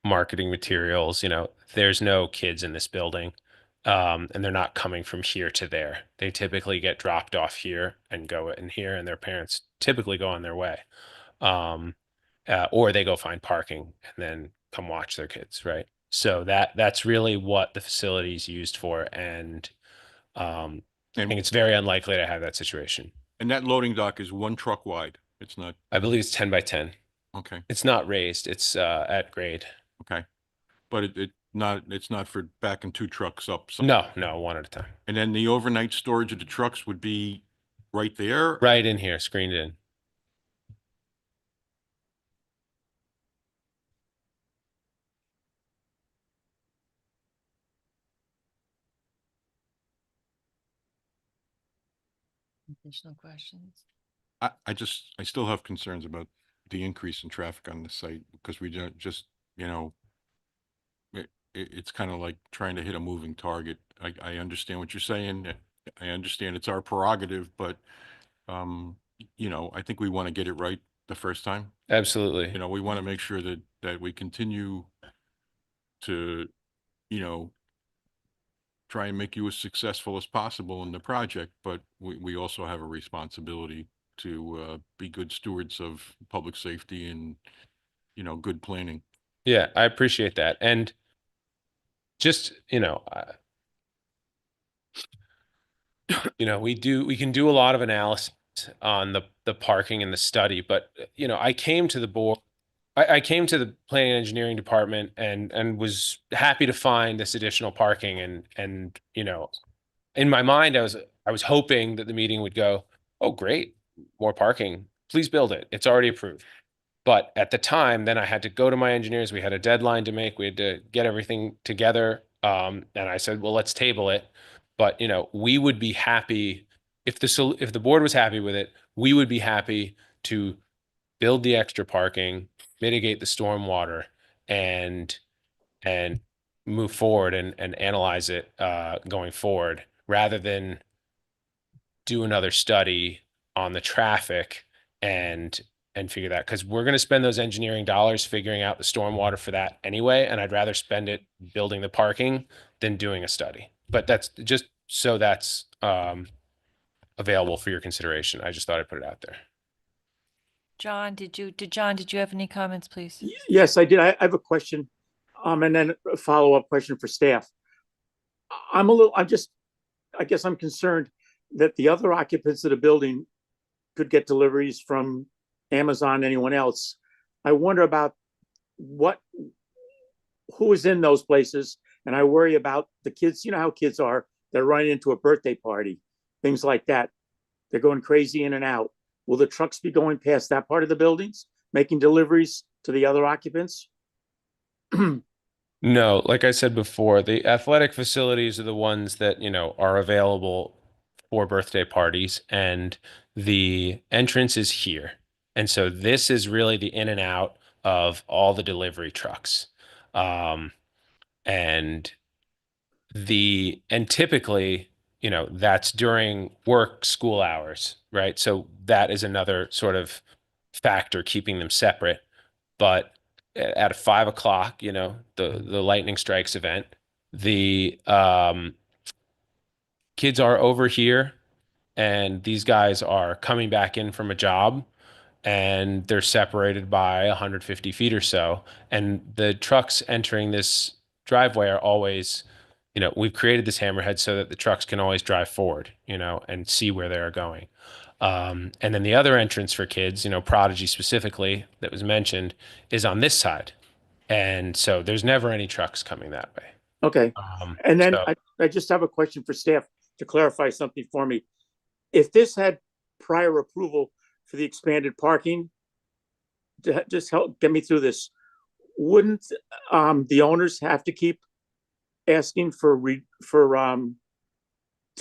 marketing materials. You know, there's no kids in this building. And they're not coming from here to there. They typically get dropped off here and go in here, and their parents typically go on their way. Or they go find parking and then come watch their kids, right? So that's really what the facility is used for. And I think it's very unlikely to have that situation. And that loading dock is one truck wide. It's not, I believe it's 10 by 10. okay, It's not raised. It's at grade. okay. But it's not for backing two trucks up. So- No, one at a time. And then the overnight storage of the trucks would be right there? Right in here, screened in. Additional questions? I still have concerns about the increase in traffic on the site because we don't just, it's kind of like trying to hit a moving target. I understand what you're saying. I understand it's our prerogative, but, I think we want to get it right the first time. Absolutely. We want to make sure that we continue to, try and make you as successful as possible in the project, but we also have a responsibility to be good stewards of public safety and, good planning. Yeah, I appreciate that. And just, we can do a lot of analysis on the parking and the study, but, I came to the board, I came to the planning and engineering department and was happy to find this additional parking and, in my mind, I was hoping that the meeting would go, oh, great, more parking, please build it. It's already approved. But at the time, then I had to go to my engineers. We had a deadline to make. We had to get everything together. And I said, well, let's table it. But, we would be happy if the board was happy with it, we would be happy to build the extra parking, mitigate the stormwater, and move forward and analyze it going forward, rather than do another study on the traffic and figure that, because we're going to spend those engineering dollars figuring out the stormwater for that anyway, and I'd rather spend it building the parking than doing a study. But that's just so that's available for your consideration. I just thought I'd put it out there. John, did you have any comments, please? Yes, I did. I have a question, and then a follow-up question for staff. I guess I'm concerned that the other occupants of the building could get deliveries from Amazon, anyone else. I wonder about who is in those places, and I worry about the kids. You know how kids are. They're running into a birthday party, things like that. They're going crazy in and out. Will the trucks be going past that part of the buildings, making deliveries to the other occupants? No, like I said before, the athletic facilities are the ones that, are available for birthday parties, and the entrance is here. And so this is really the in and out of all the delivery trucks. And typically, that's during work school hours, right? So that is another sort of factor keeping them separate. But at 5 o'clock, the lightning strikes event, the kids are over here, and these guys are coming back in from a job, and they're separated by 150 feet or so. And the trucks entering this driveway are always we've created this hammerhead so that the trucks can always drive forward, and see where they're going. And then the other entrance for kids, Prodigy specifically, that was mentioned, is on this side. And so there's never any trucks coming that way. Okay. And then So I just have a question for staff to clarify something for me. If this had prior approval for the expanded parking, to just help get me through this, wouldn't the owners have to keep asking to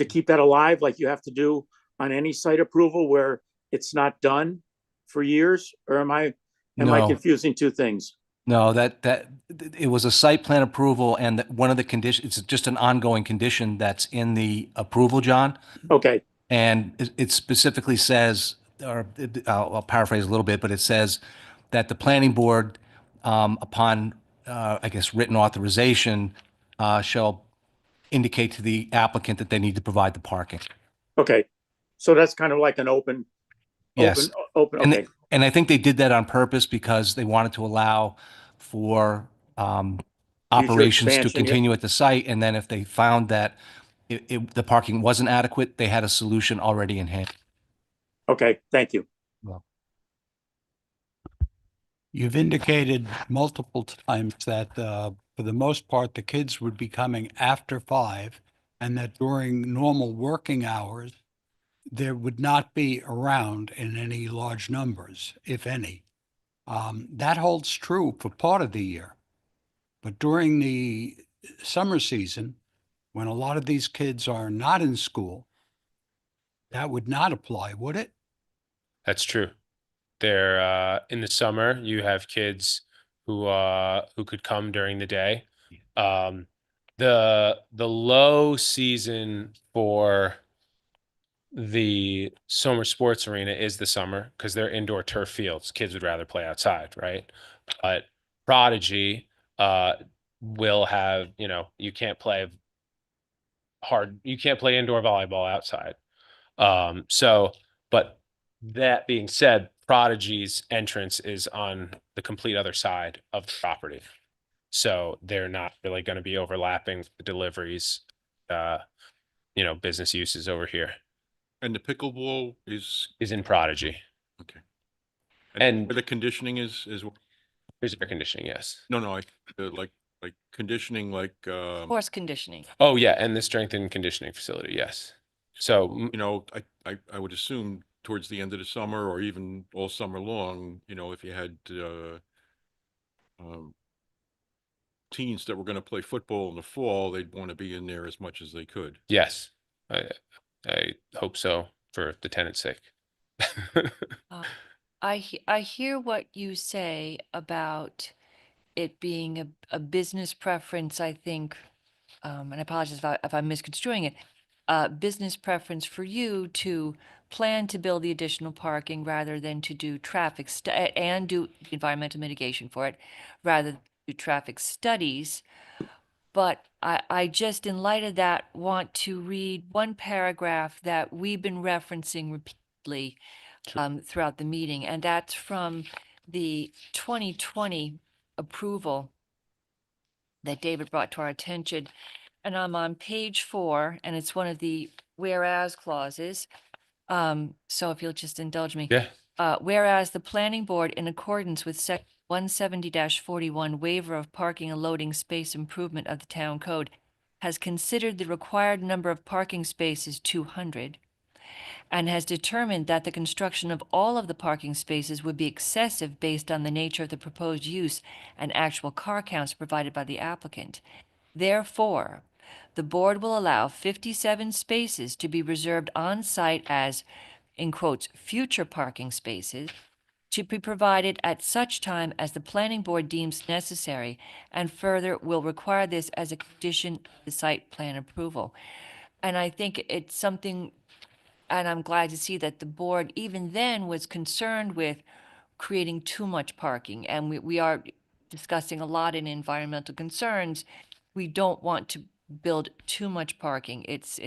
keep that alive like you have to do on any site approval where it's not done for years? Or am I No. confusing two things? No, it was a site plan approval, and that one of the conditions, it's just an ongoing condition that's in the approval, John. Okay, And it specifically says, or I'll paraphrase a little bit, but it says that the planning board, upon, I guess, written authorization, shall indicate to the applicant that they need to provide the parking. okay. So that's kind of like an open, Yes. open, And, okay. and I think they did that on purpose because they wanted to allow for operations to expansion, yeah. continue at the site. And then if they found that the parking wasn't adequate, they had a solution already in hand. Okay, thank you. You've indicated multiple times that for the most part, the kids would be coming after 5, and that during normal working hours, there would not be around in any large numbers, if any. That holds true for part of the year. But during the summer season, when a lot of these kids are not in school, that would not apply, would it? that's true. There, in the summer, you have kids who could come during the day. The low season for the Somer Sports Arena is the summer because they're indoor turf fields. Kids would rather play outside, right? But Prodigy will have, you can't play indoor volleyball outside. But that being said, Prodigy's entrance is on the complete other side of the property. So they're not really going to be overlapping the deliveries, business uses over here. And the pickleball is, Is in Prodigy. okay. And where the conditioning is, there's air conditioning, yes. no, like conditioning, like, Horse conditioning. Oh, yeah, and the strength and conditioning facility, yes. So, I would assume towards the end of the summer or even all summer long, if you had, teens that were going to play football in the fall, they'd want to be in there as much as they could. yes, I hope so for the tenant's sake. I hear what you say about it being a business preference, I think, and I apologize if I'm misconstruing it, business preference for you to plan to build the additional parking rather than to do and do environmental mitigation for it, rather than do traffic studies. But I just, in light of that, want to read one paragraph that we've been referencing repeatedly throughout the meeting, and that's from the 2020 approval that David brought to our attention. And I'm on page 4, and it's one of the whereas clauses. So if you'll just indulge me. Yeah, Whereas the planning board, in accordance with Section 170-41 waiver of parking and loading space improvement of the town code, has considered the required number of parking spaces 200, and has determined that the construction of all of the parking spaces would be excessive based on the nature of the proposed use and actual car counts provided by the applicant. Therefore, the board will allow 57 spaces to be reserved on site as, in quotes, future parking spaces, to be provided at such time as the planning board deems necessary, and further will require this as a condition of the site plan approval. And I think it's something, and I'm glad to see that the board even then was concerned with creating too much parking. And we are discussing a lot in environmental concerns. We don't want to build too much parking. It's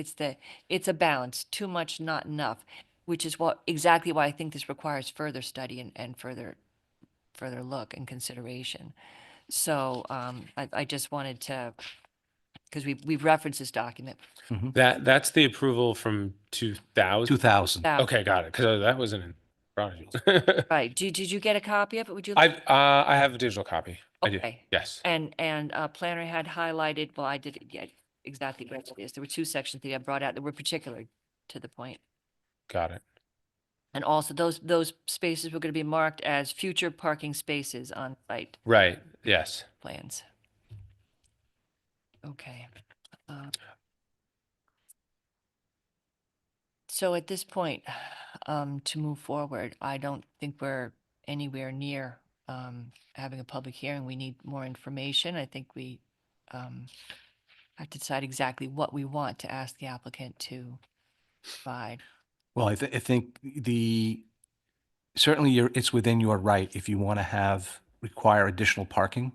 a balance, too much, not enough, which is exactly why I think this requires further study and further look and consideration. So I just wanted to because we've referenced this document. That's the approval from 2000. 2000. Okay, got it. Because that wasn't in project. Right. Did you get a copy of it? Would you? I have a digital copy. I do. Okay. Yes. And planner had highlighted, well, I did it, yeah, exactly what it is. There were two sections that I brought out that were particular to the point. Got it. And also those spaces were going to be marked as future parking spaces on site Right. Yes. plans. Okay. So at this point, to move forward, I don't think we're anywhere near having a public hearing. We need more information. I think we have to decide exactly what we want to ask the applicant to provide. Well, I think certainly it's within your right if you want to require additional parking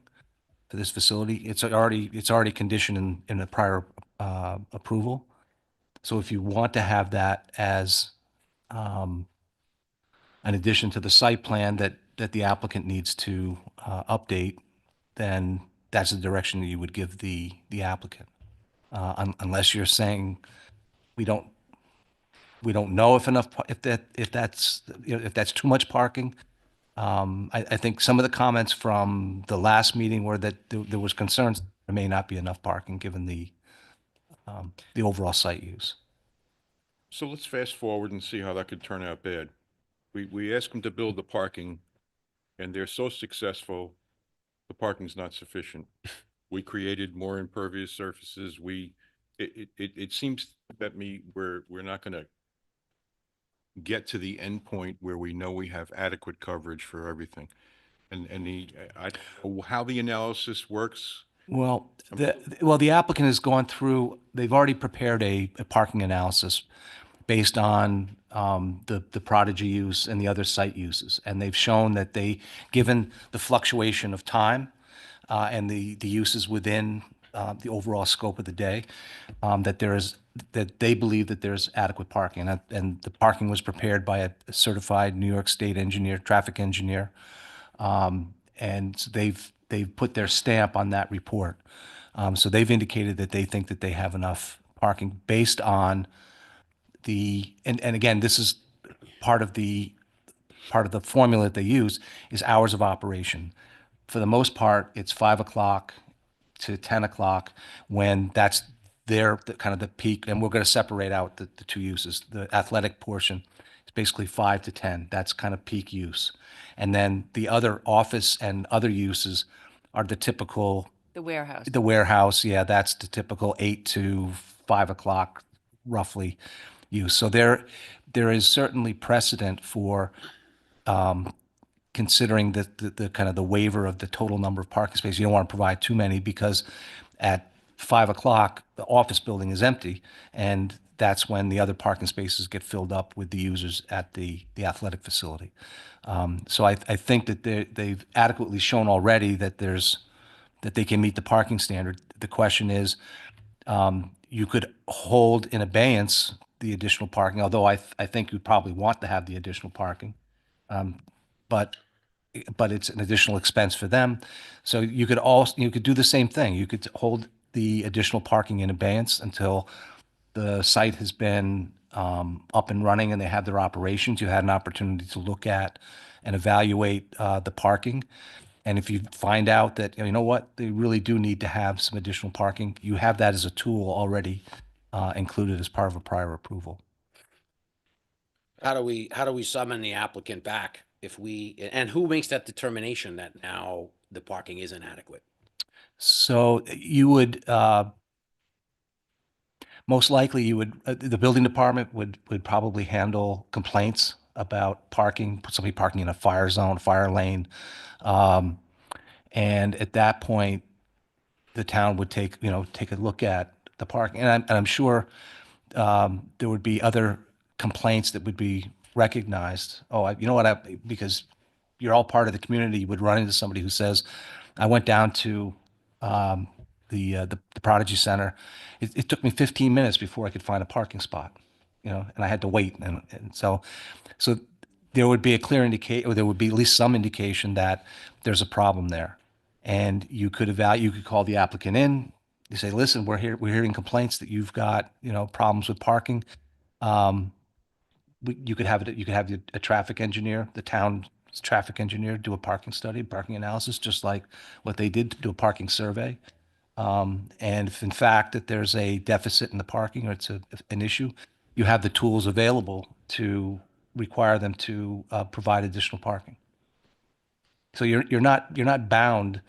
for this facility. It's already conditioned in the prior approval. So if you want to have that as an addition to the site plan that the applicant needs to update, then that's the direction that you would give the applicant. Unless you're saying we don't know if that's too much parking. I think some of the comments from the last meeting were that there was concerns there may not be enough parking given the overall site use. So let's fast forward and see how that could turn out bad. We ask them to build the parking, and they're so successful, the parking's not sufficient. We created more impervious surfaces. It seems that we're not going to get to the end point where we know we have adequate coverage for everything. And I don't know how the analysis works. Well, the applicant has gone through, they've already prepared a parking analysis based on the Prodigy use and the other site uses. And they've shown that given the fluctuation of time and the uses within the overall scope of the day, that they believe that there's adequate parking. And the parking was prepared by a certified New York State engineer, traffic engineer. And so they've put their stamp on that report. So they've indicated that they think that they have enough parking based on and again, this is part of the formula that they use is hours of operation. For the most part, it's 5 o'clock to 10 o'clock when that's kind of the peak. And we're going to separate out the two uses. The athletic portion is basically 5 to 10. That's kind of peak use. And then the other office and other uses are the typical. The warehouse. The warehouse, yeah, that's the typical 8 to 5 o'clock roughly use. So there is certainly precedent for considering the kind of the waiver of the total number of parking spaces. You don't want to provide too many because at 5 o'clock, the office building is empty, and that's when the other parking spaces get filled up with the users at the athletic facility. So I think that they've adequately shown already that they can meet the parking standard. The question is, you could hold in abeyance the additional parking, although I think you probably want to have the additional parking. But it's an additional expense for them. So you could do the same thing. You could hold the additional parking in abeyance until the site has been up and running and they have their operations. You had an opportunity to look at and evaluate the parking. And if you find out that, you know what, they really do need to have some additional parking, you have that as a tool already included as part of a prior approval. How do we summon the applicant back and who makes that determination that now the parking is inadequate? So you would, most likely the building department would probably handle complaints about parking, somebody parking in a fire zone, fire lane. And at that point, the town would take a look at the parking. And I'm sure there would be other complaints that would be recognized. Oh, you know what? Because you're all part of the community, you would run into somebody who says, I went down to the Prodigy Center. It took me 15 minutes before I could find a parking spot, and I had to wait. And so there would be a clear indication, or there would be at least some indication that there's a problem there. And you could call the applicant in, You say, listen, we're hearing complaints that you've got, problems with parking. Um, you could have a traffic engineer, the town's traffic engineer, do a parking study, parking analysis, just like what they did to do a parking survey. And if in fact that there's a deficit in the parking or it's an issue, you have the tools available to require them to provide additional parking. So you're not bound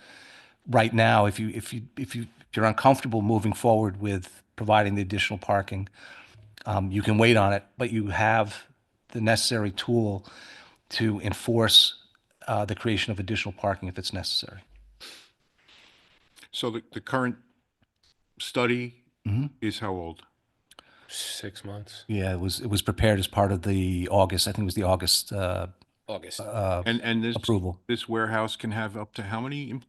right now if you're uncomfortable moving forward with providing the additional parking. You can wait on it, but you have the necessary tool to enforce the creation of additional parking if it's necessary. So the current study Mhm. is how old? 6 months. Yeah, it was prepared as part of the August, I think it was the August August. And this approval. this warehouse can have up to how many?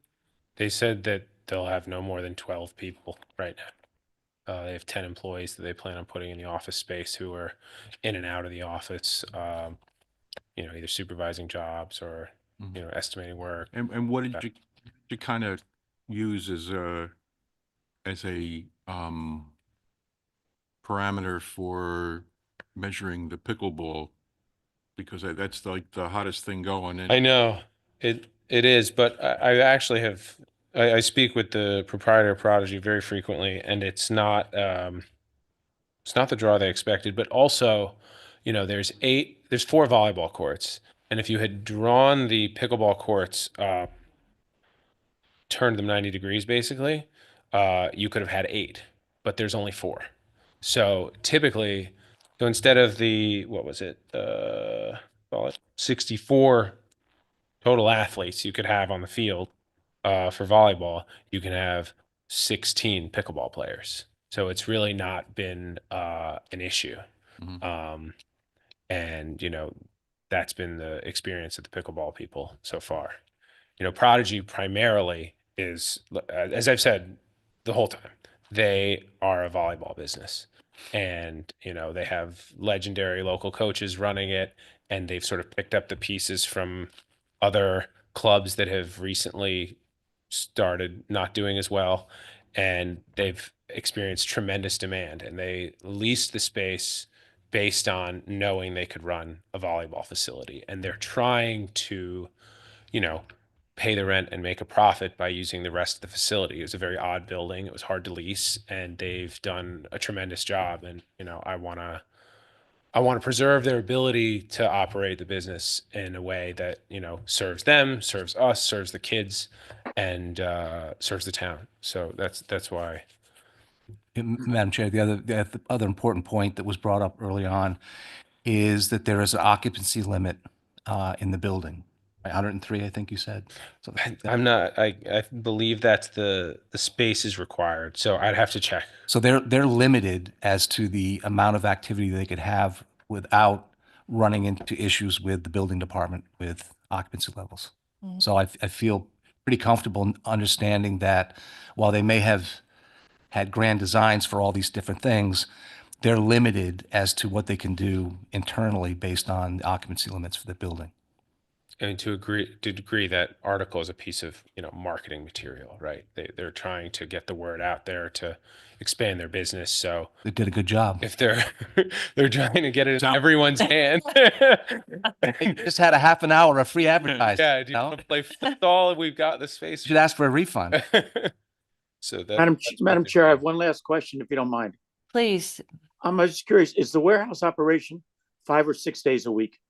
They said that they'll have no more than 12 people right now. They have 10 employees that they plan on putting in the office space who are in and out of the office, either supervising jobs or, Mhm. estimating work. And what did you kind of use as a parameter for measuring the pickleball? Because that's like the hottest thing going. And I know it is, but I actually have I speak with the proprietor of Prodigy very frequently, and it's not the draw they expected. But also, there's 4 volleyball courts, and if you had drawn the pickleball courts, turned them 90 degrees basically, you could have had 8, but there's only 4. So typically, so instead of the what was it, call it 64 total athletes you could have on the field for volleyball, you can have 16 pickleball players. So it's really not been an issue. Mhm. And, that's been the experience of the pickleball people so far. Prodigy primarily is, as I've said the whole time, they are a volleyball business. And, they have legendary local coaches running it, and they've sort of picked up the pieces from other clubs that have recently started not doing as well. And they've experienced tremendous demand, and they leased the space based on knowing they could run a volleyball facility. And they're trying to, pay the rent and make a profit by using the rest of the facility. It was a very odd building. It was hard to lease, and they've done a tremendous job. And, I want to preserve their ability to operate the business in a way that, serves them, serves us, serves the kids, and serves the town. So that's why. Madam Chair, the other important point that was brought up early on is that there is an occupancy limit in the building. 103, I think you said. So I'm not. I believe that's the space is required. So I'd have to check. So they're limited as to the amount of activity they could have without running into issues with the building department with occupancy levels. So I feel pretty comfortable understanding that while they may have had grand designs for all these different things, they're limited as to what they can do internally based on the occupancy limits for the building. And to agree that article is a piece of, marketing material, right? They're trying to get the word out there to expand their business. So They did a good job. if they're trying to get it in everyone's hand. They just had a half an hour of free advertising. Yeah, do you want to play football? We've got the space. You should ask for a refund. So Madam Chair, I have one last question, if you don't mind. Please, I'm just curious, is the warehouse operation 5 or 6 days a week?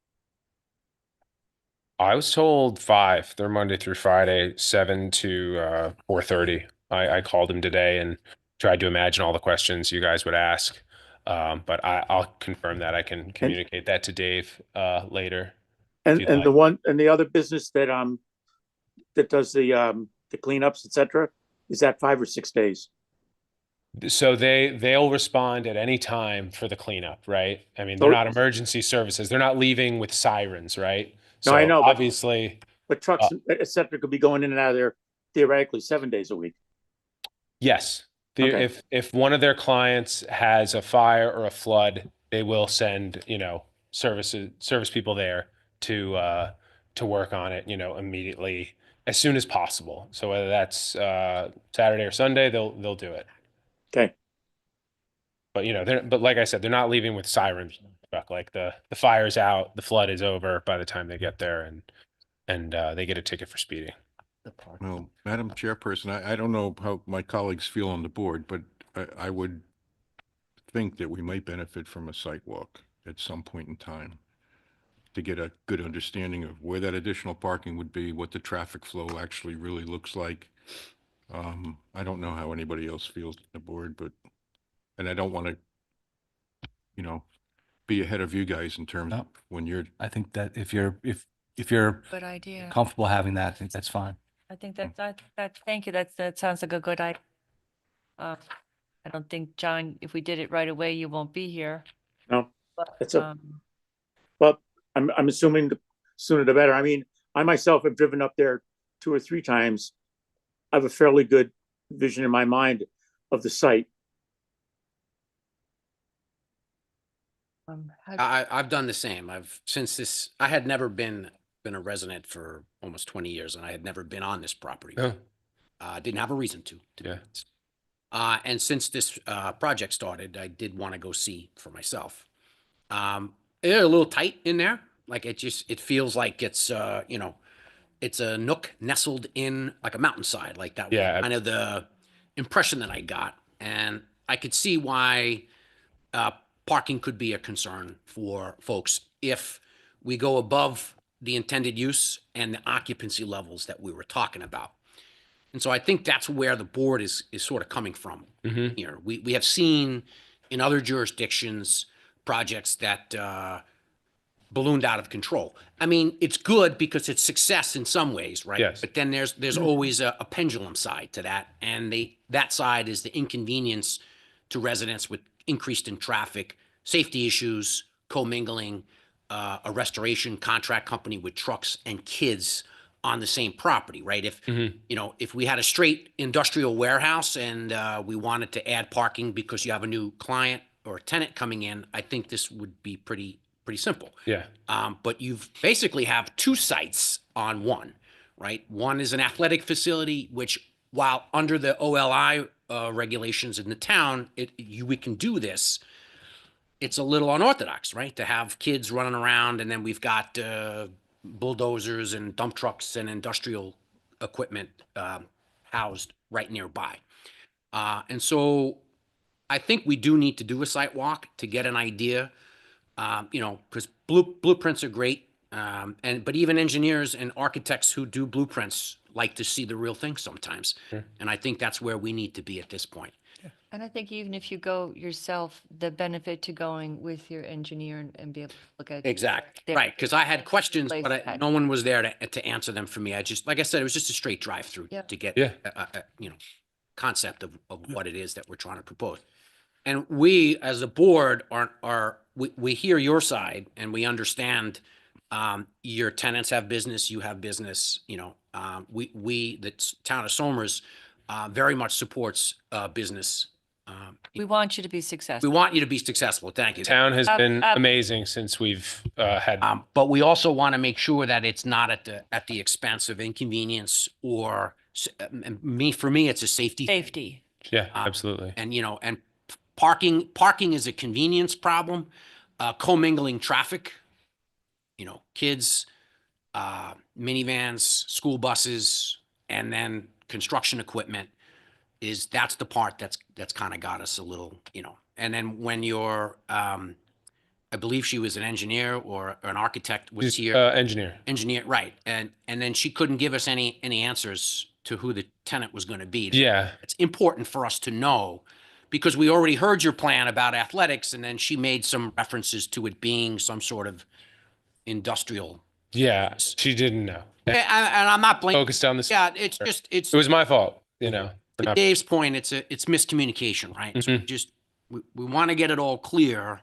I was told 5. They're Monday through Friday, 7 to 4:30. I called him today and tried to imagine all the questions you guys would ask. But I'll confirm that. I can communicate that to Dave later. And you'd like. the other business that does the cleanups, et cetera, is that 5 or 6 days? So they'll respond at any time for the cleanup, right? I mean, they're not emergency services. They're not leaving with sirens, right? No, I know, but- Obviously, But trucks, et cetera, could be going in and out of there theoretically 7 days a week. yes. Okay. If one of their clients has a fire or a flood, they will send, service people there to work on it, immediately as soon as possible. So whether that's Saturday or Sunday, they'll do it. Okay, But but like I said, they're not leaving with sirens. Like the fire's out, the flood is over by the time they get there, and they get a ticket for speeding. Well, Madam Chairperson, I don't know how my colleagues feel on the board, but I would think that we might benefit from a site walk at some point in time to get a good understanding of where that additional parking would be, what the traffic flow actually really looks like. I don't know how anybody else feels on the board, but, and I don't want to, be ahead of you guys in terms No. of when you're, I think that if you're Good idea. comfortable having that, I think that's fine. I think thank you. That sounds like a good idea. I don't think, John, if we did it right away, you won't be here. no, But, It's a- well, I'm assuming the sooner the better. I mean, I myself have driven up there 2 or 3 times. I have a fairly good vision in my mind of the site. I've done the same. I had never been a resident for almost 20 years, and I had never been on this property. Oh. Didn't have a reason to. be Yeah. honest. And since this project started, I did want to go see for myself. They're a little tight in there. Like it feels like it's it's a nook nestled in like a mountainside, like that. Yeah. Kind of the impression that I got, and I could see why parking could be a concern for folks if we go above the intended use and the occupancy levels that we were talking about. And so I think that's where the board is sort of coming from here. We have seen in other jurisdictions projects that ballooned out of control. I mean, it's good because it's success in some ways, right? Yes. But then there's always a pendulum side to that, and that side is the inconvenience to residents with increased in traffic, safety issues, commingling, a restoration contract company with trucks and kids on the same property, right? If we had a straight industrial warehouse and we wanted to add parking because you have a new client or a tenant coming in, I think this would be pretty simple. Yeah. But you've basically have 2 sites on one, right? One is an athletic facility, which while under the OLI regulations in the town, we can do this. It's a little unorthodox, right? To have kids running around, and then we've got bulldozers and dump trucks and industrial equipment housed right nearby. And so I think we do need to do a site walk to get an idea, because blueprints are great. But even engineers and architects who do blueprints like to see the real thing sometimes. Sure. And I think that's where we need to be at this point. And I think even if you go yourself, the benefit to going with your engineer and be able to look at. Exactly. their- Right. Because I had questions, place but that. no one was there to answer them for me. Like I said, it was just a straight drive through Yeah. to get, Yeah. a concept of what it is that we're trying to propose. And we, as a board, we hear your side and we understand your tenants have business, you have business, the town of Somers very much supports business. We want you to be We successful. want you to be successful. Thank you. Town has been Ab- amazing since we've had. But we also want to make sure that it's not at the expense of inconvenience or for me, it's a safety. Safety. Yeah, absolutely. And, and parking is a convenience problem, commingling traffic, kids, minivans, school buses, and then construction equipment that's the part that's kind of got us a little, and then when you're, I believe she was an engineer or an architect was here. Engineer. Right. And then she couldn't give us any answers to who the tenant was going to be. Yeah. It's important for us to know because we already heard your plan about athletics, and then she made some references to it being some sort of industrial. Yeah. She didn't know. And I'm not blaming. Focused on this. Yeah, it's just, It was my fault, for to not- Dave's point, it's miscommunication, right? So we want to get it all clear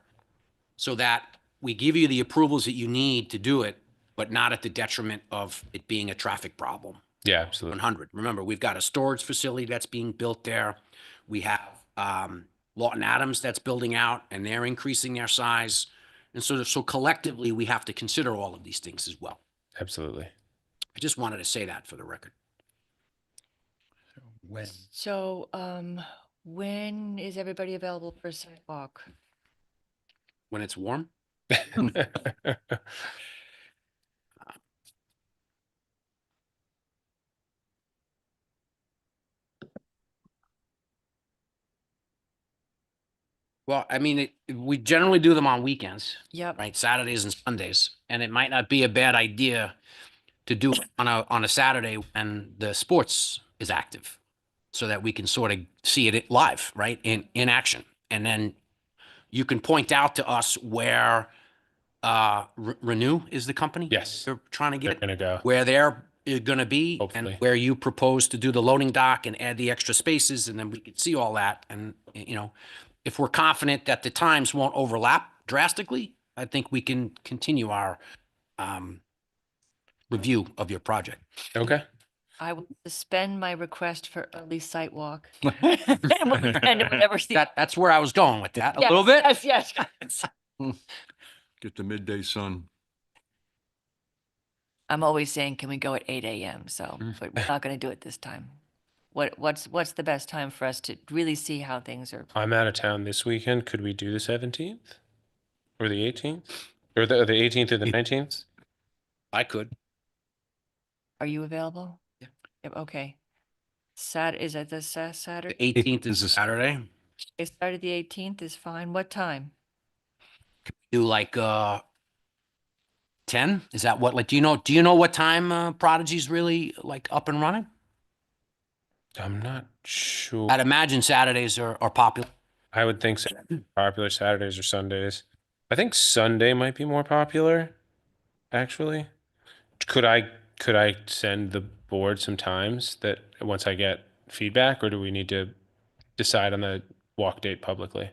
so that we give you the approvals that you need to do it, but not at the detriment of it being a traffic problem. Yeah, absolutely. 100. Remember, we've got a storage facility that's being built there. We have Lawton Adams that's building out, and they're increasing their size. And so collectively, we have to consider all of these things as well. Absolutely. I just wanted to say that for the record. When? So, when is everybody available for a sidewalk? When it's warm? Well, I mean, we generally do them on weekends, Yep. right? Saturdays and Sundays, and it might not be a bad idea to do it on a Saturday when the sports is active, so that we can sort of see it live, right, in action, and then you can point out to us where Renew is the company. Yes. They're trying to They're get gonna go. where they're going to be, Hopefully. and where you propose to do the loading dock and add the extra spaces, and then we can see all that. And you know, if we're confident that the times won't overlap drastically, I think we can continue our review of your project. Okay. I will suspend my request for early site walk. And whenever Steve. That's where I was going with that a Yes, little bit. Yes, yes. Get the midday sun. I'm always saying, can we go at 8 AM? So, Mm. but we're not going to do it this time. What's the best time for us to really see how things are? I'm out of town this weekend. Could we do the 17th or the 18th or the 18th or the 19th? I could. Are you available? Yeah. Yep, okay. Is that the The Saturday? 18th Is is a Saturday. It started the 18th is fine. What time? Do like 10? Is that what, like, do you know what time Prodigy's really like up and running? I'm not sure. I'd imagine Saturdays are popular. I would think so. Popular Saturdays or Sundays. I think Sunday might be more popular, actually. Could I send the board some times that once I get feedback, or do we need to decide on the walk date publicly?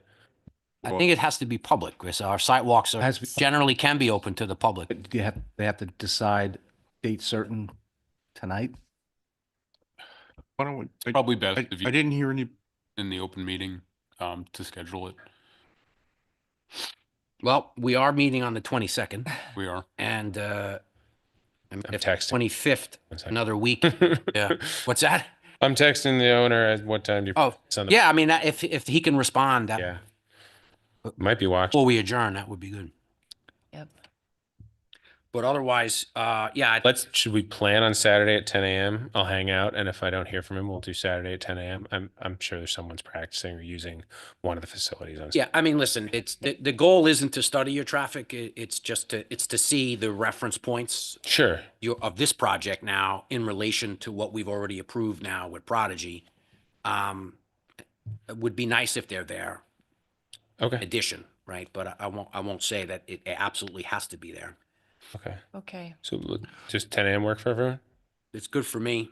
I think it has to be public, because our sidewalks Has to be- generally can be open to the public. But they have to decide date certain tonight? Why don't we? Probably best I if you, didn't hear any, in the open meeting, to schedule it. Well, we are meeting on the 22nd, We are. and I'm if texting. 25th, One second. another week. Yeah. What's that? I'm texting the owner at what time do you? Oh, it's on the- yeah, I mean, if he can respond that Yeah. Might be watching. before we adjourn, that would be good. Yep. But otherwise, yeah, Should we plan on Saturday at 10 a.m.? I'll hang out, and if I don't hear from him, we'll do Saturday at 10 a.m. I'm sure there's someone's practicing or using one of the facilities on. yeah, I mean, listen, it's the goal isn't to study your traffic. It's just to see the reference points Sure. of this project now in relation to what we've already approved now with Prodigy. It would be nice if they're there, Okay. addition, right? But I won't say that it absolutely has to be there. Okay. Okay, So just 10 a.m. work for everyone? It's good for me,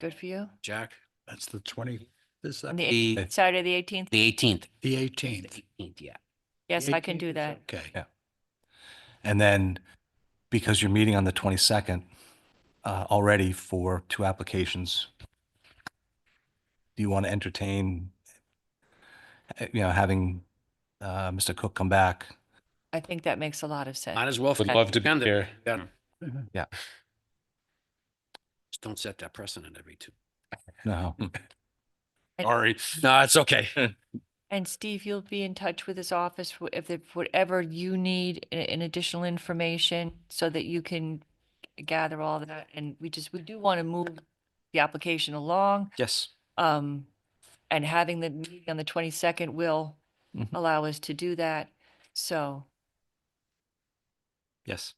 good for you? Jack. That's the 20, is On that the Saturday, the 18th? The 18th. the 18th? 18th, yeah. Yes, I can 18th do is that. Okay. Yeah. And then, because you're meeting on the 22nd already for 2 applications, do you want to entertain, having Mr. Cook come back? I think that makes a lot of sense. Might as well. Would love to be agenda. here. Yeah. Yeah. Just don't set that precedent every two. No. Sorry. No, it's okay. And Steve, you'll be in touch with his office for if whatever you need in additional information so that you can gather all that. And we do want to move the application along. Yes. And having the meeting on the 22nd will Mhm. allow us to do that. So Yes.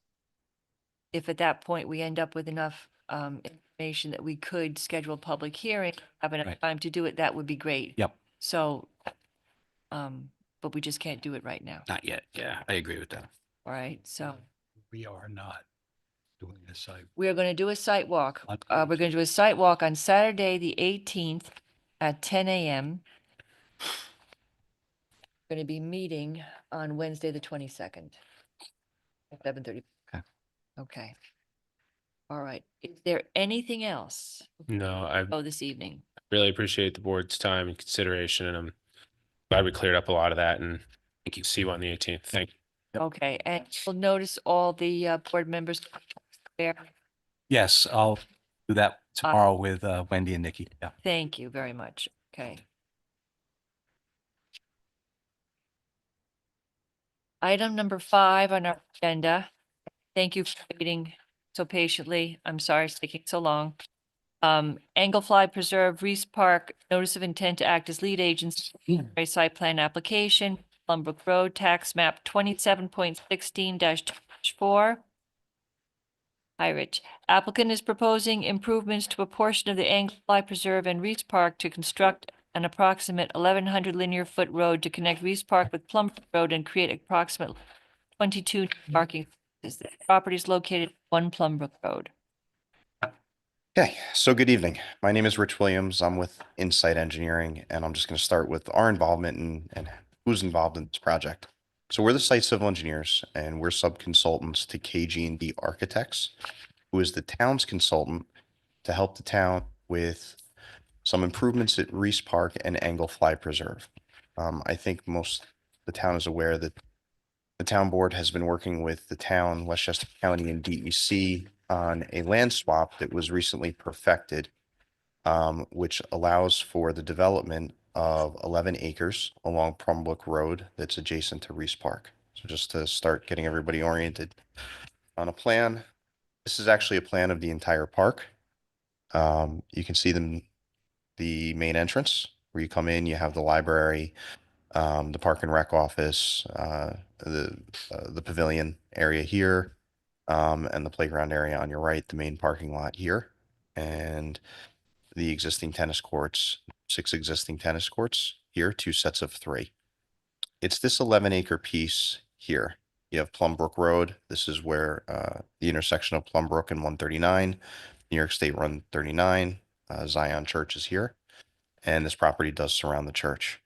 if at that point we end up with enough information that we could schedule a public hearing, have enough Right. time to do it, that would be great. Yep. So, but we just can't do it right now. Not yet. Yeah, I agree with that. All right, so We are not doing the site. we are going to do a site walk. On We're going to do a site walk on Saturday, the 18th at 10 a.m. Going to be meeting on Wednesday, the 22nd at 7:30. Okay. Okay. All right. Is there anything else? No, I This evening? really appreciate the board's time and consideration, and I'm glad we cleared up a lot of that, and Thank you. see you on the 18th. Thank you. Yep. Okay, and you'll notice all the board members there. Yes, I'll do that tomorrow with Wendy and Nikki. Yeah. Thank you very much. Okay. Item number 5 on our agenda. Thank you for waiting so patiently. I'm sorry it's taking so long. Anglefly Preserve, Reese Park, notice of intent to act as lead agency, site plan application, Plumbrook Road, tax map 27.16-4. Hi, Rich. Applicant is proposing improvements to a portion of the Anglefly Preserve and Reese Park to construct an approximate 1,100 linear foot road to connect Reese Park with Plumbrook Road and create approximately 22 parking spaces. The property is located at 1 Plumbrook Road. Okay, so good evening. My name is Rich Williams. I'm with Insight Engineering, and I'm just going to start with our involvement and who's involved in this project. So we're the site civil engineers, and we're sub-consultants to KG&D Architects, who is the town's consultant to help the town with some improvements at Reese Park and Anglefly Preserve. I think the town is aware that the town board has been working with the town, Westchester County, and DEC on a land swap that was recently perfected, which allows for the development of 11 acres along Plumbrook Road that's adjacent to Reese Park. So just to start getting everybody oriented on a plan, this is actually a plan of the entire park. You can see the main entrance where you come in, you have the library, the park and rec office, the pavilion area here, and the playground area on your right, the main parking lot here, and the existing tennis courts, 6 existing tennis courts here, 2 sets of 3. It's this 11-acre piece here. You have Plumbrook Road. This is where the intersection of Plumbrook and 139, New York State Run 39, Zion Church is here, and this property does surround the church.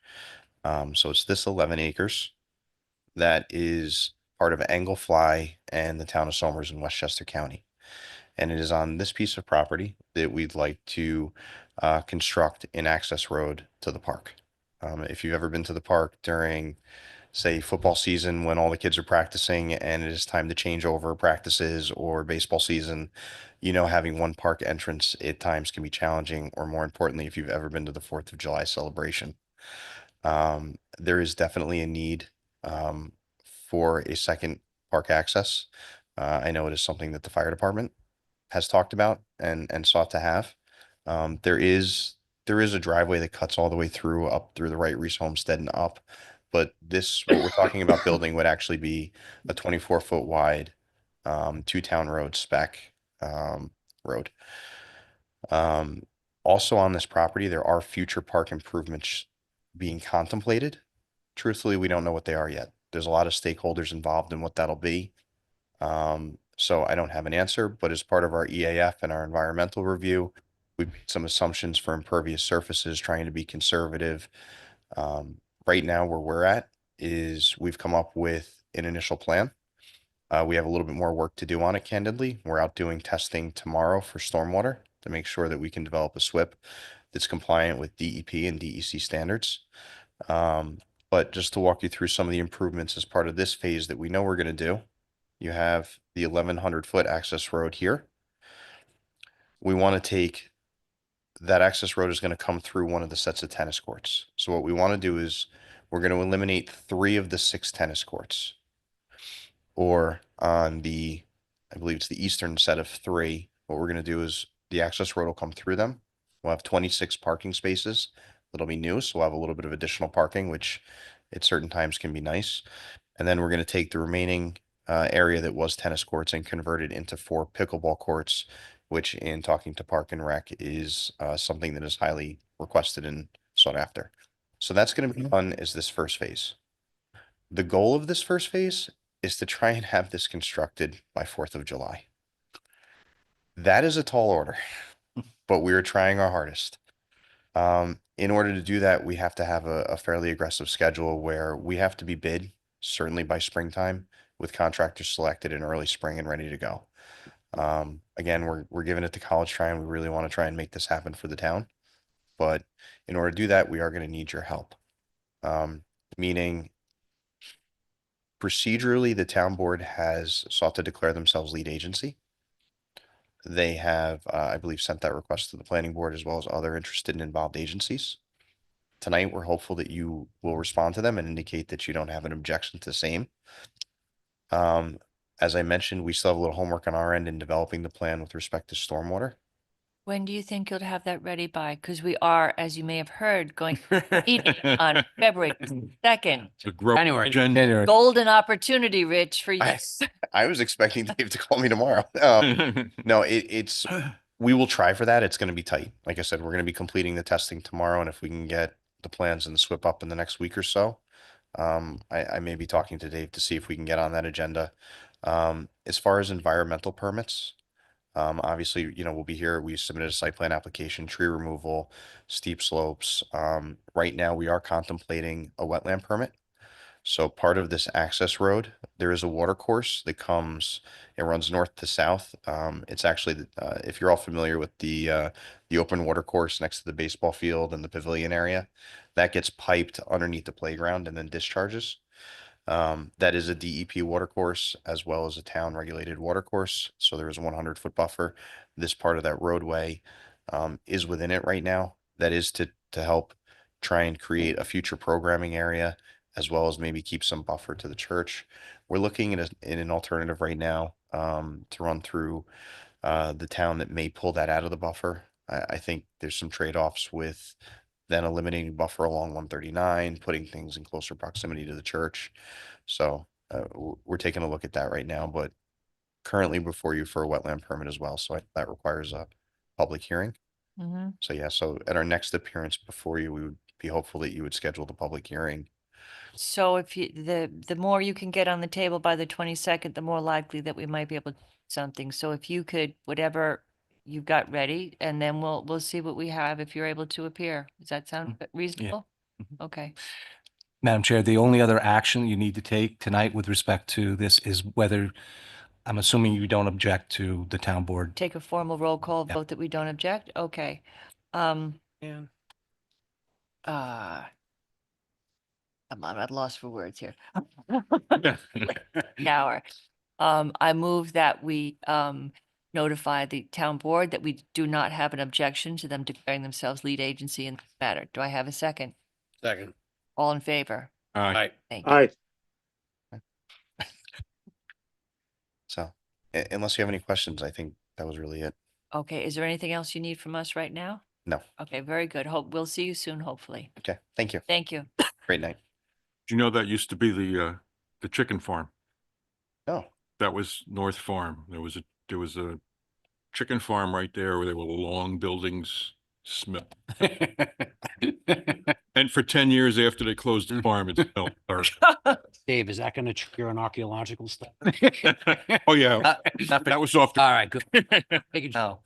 So it's this 11 acres that is part of Anglefly and the town of Somers in Westchester County. And it is on this piece of property that we'd like to construct an access road to the park. If you've ever been to the park during, say, football season when all the kids are practicing and it is time to change over practices, or baseball season, you know, having one park entrance at times can be challenging, or more importantly, if you've ever been to the 4th of July celebration. There is definitely a need for a second park access. I know it is something that the fire department has talked about and sought to have. There is a driveway that cuts all the way through up through the right Reese Homestead and up, but what we're talking about building would actually be a 24-foot wide 2-town road spec road. Also on this property, there are future park improvements being contemplated. Truthfully, we don't know what they are yet. There's a lot of stakeholders involved in what that'll be. So I don't have an answer, but as part of our EAF and our environmental review, we made some assumptions for impervious surfaces, trying to be conservative. Right now, where we're at is we've come up with an initial plan. We have a little bit more work to do on it, candidly. We're out doing testing tomorrow for stormwater to make sure that we can develop a SWIP that's compliant with DEP and DEC standards. But just to walk you through some of the improvements as part of this phase that we know we're going to do, you have the 1,100-foot access road here. We want to take that access road is going to come through one of the sets of tennis courts. So what we want to do is we're going to eliminate 3 of the 6 tennis courts. Or on I believe it's the eastern set of 3, what we're going to do is the access road will come through them. We'll have 26 parking spaces. That'll be new, so we'll have a little bit of additional parking, which at certain times can be nice. And then we're going to take the remaining area that was tennis courts and convert it into 4 pickleball courts, which in talking to Park and Rec is something that is highly requested and sought after. So that's going to be done as this first phase. The goal of this first phase is to try and have this constructed by 4th of July. That is a tall order, but we are trying our hardest. In order to do that, we have to have a fairly aggressive schedule where we have to be bid certainly by springtime, with contractors selected in early spring and ready to go. Again, we're giving it to College Try, and we really want to try and make this happen for the town. But in order to do that, we are going to need your help. Meaning, procedurally, the town board has sought to declare themselves lead agency. they have, I believe, sent that request to the planning board as well as other interested and involved agencies. Tonight, we're hopeful that you will respond to them and indicate that you don't have an objection to the same. As I mentioned, we still have a little homework on our end in developing the plan with respect to stormwater. When do you think you'll have that ready by? Because we are, as you may have heard, going to a meeting on February 2nd. The growth January. agenda. January. Golden opportunity, Rich, for you. I was expecting Dave to call me tomorrow. No, it's, we will try for that. It's going to be tight. Like I said, we're going to be completing the testing tomorrow, and if we can get the plans and the SWIP up in the next week or so, I may be talking to Dave to see if we can get on that agenda. As far as environmental permits, obviously, we'll be here. We submitted a site plan application, tree removal, steep slopes. Right now, we are contemplating a wetland permit. So part of this access road, there is a water course that comes, it runs north to south. It's actually, if you're all familiar with the open water course next to the baseball field and the pavilion area, that gets piped underneath the playground and then discharges. That is a DEP water course as well as a town regulated water course. So there is a 100-foot buffer. This part of that roadway is within it right now. That is to help try and create a future programming area, as well as maybe keep some buffer to the church. We're looking at an alternative right now to run through the town that may pull that out of the buffer. I think there's some trade-offs with then eliminating buffer along 139, putting things in closer proximity to the church. So we're taking a look at that right now, but currently before you for a wetland permit as well. So that requires a public hearing. Mhm. So yeah, so at our next appearance before you, we would be hopeful that you would schedule the public hearing. So if you, the more you can get on the table by the 22nd, the more likely that we might be able to do something. So if you could, whatever you've got ready, and then we'll see what we have if you're able to appear. Does that sound reasonable? Mhm. Okay. Madam Chair, the only other action you need to take tonight with respect to this is whether, I'm assuming you don't object to the town board. Take a formal roll call Yeah. vote that we don't object? Okay. Yeah. I'm at a loss for words here. Hour. I move that we notify the town board that we do not have an objection to them declaring themselves lead agency in this matter. Do I have a second? Second. All in favor? Aye. Thank you. All right. So unless you have any questions, I think that was really it. Okay, is there anything else you need from us right now? No. Okay, very good. Hope we'll see you soon, hopefully. Okay, thank you. Thank you. Great night. Do you know that used to be the chicken farm? Oh, That was North Farm. There was a chicken farm right there where there were long buildings, smell. And for 10 years after they closed the farm, it smelled terrible. Dave, is that going to trigger an archaeological stuff? Oh, yeah, Not for- that was off the. All right, good. Making sure. No,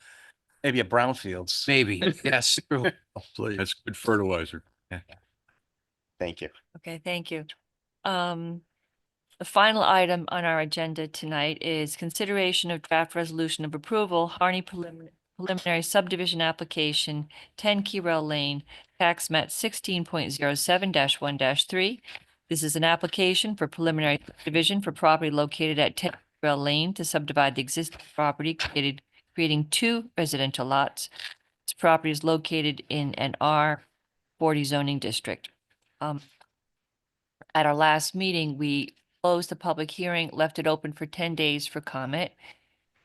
maybe a brownfields. Maybe. Yes. True. That's good fertilizer. thank you. Okay, thank you. The final item on our agenda tonight is consideration of draft resolution of approval, Harney preliminary subdivision application, 10 Keyrail Lane, tax map 16.07-1-3. This is an application for preliminary subdivision for property located at 10 Keyrail Lane to subdivide the existing property, creating 2 residential lots. This property is located in an R40 zoning district. At our last meeting, we closed the public hearing, left it open for 10 days for comment.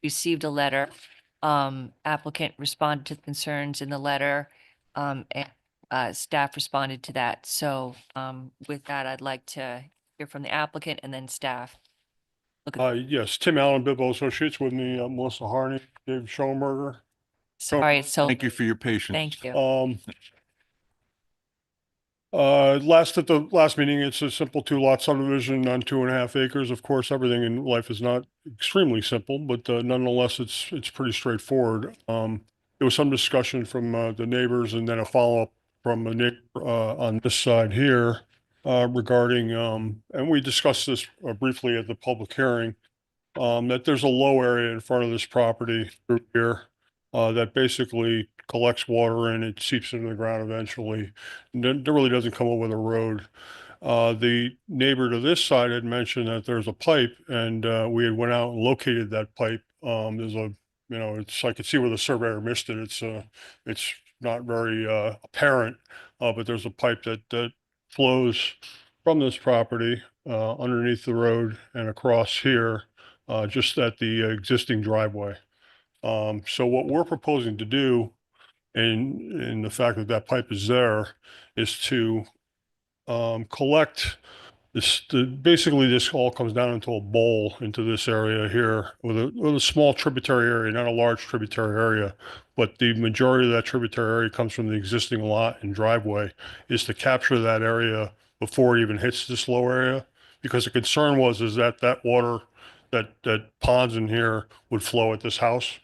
Received a letter. Applicant responded to the concerns in the letter, and staff responded to that. So with that, I'd like to hear from the applicant and then staff. Yes, Tim Allen, Bibbo Associates, with me, Melissa Harney, Dave Schoenberger. Sorry, it's so, Thank you for your patience. thank you. At the last meeting, it's a simple 2-lot subdivision on 2.5 acres. Of course, everything in life is not extremely simple, but nonetheless, it's pretty straightforward. There was some discussion from the neighbors and then a follow-up from a neighbor on this side here regarding, and we discussed this briefly at the public hearing, that there's a low area in front of this property through here that basically collects water and it seeps into the ground eventually. There really doesn't come up with a road. The neighbor to this side had mentioned that there's a pipe, and we had went out and located that pipe. There's a you know, I could see where the surveyor missed it. It's not very, apparent, but there's a pipe that flows from this property, underneath the road and across here, just at the existing driveway. So what we're proposing to do, in the fact that that pipe is there, is to collect basically this all comes down into a bowl into this area here with a small tributary area, not a large tributary area, but the majority of that tributary area comes from the existing lot and driveway, is to capture that area before it even hits this low area. Because the concern is that water, that ponds in here would flow at this house.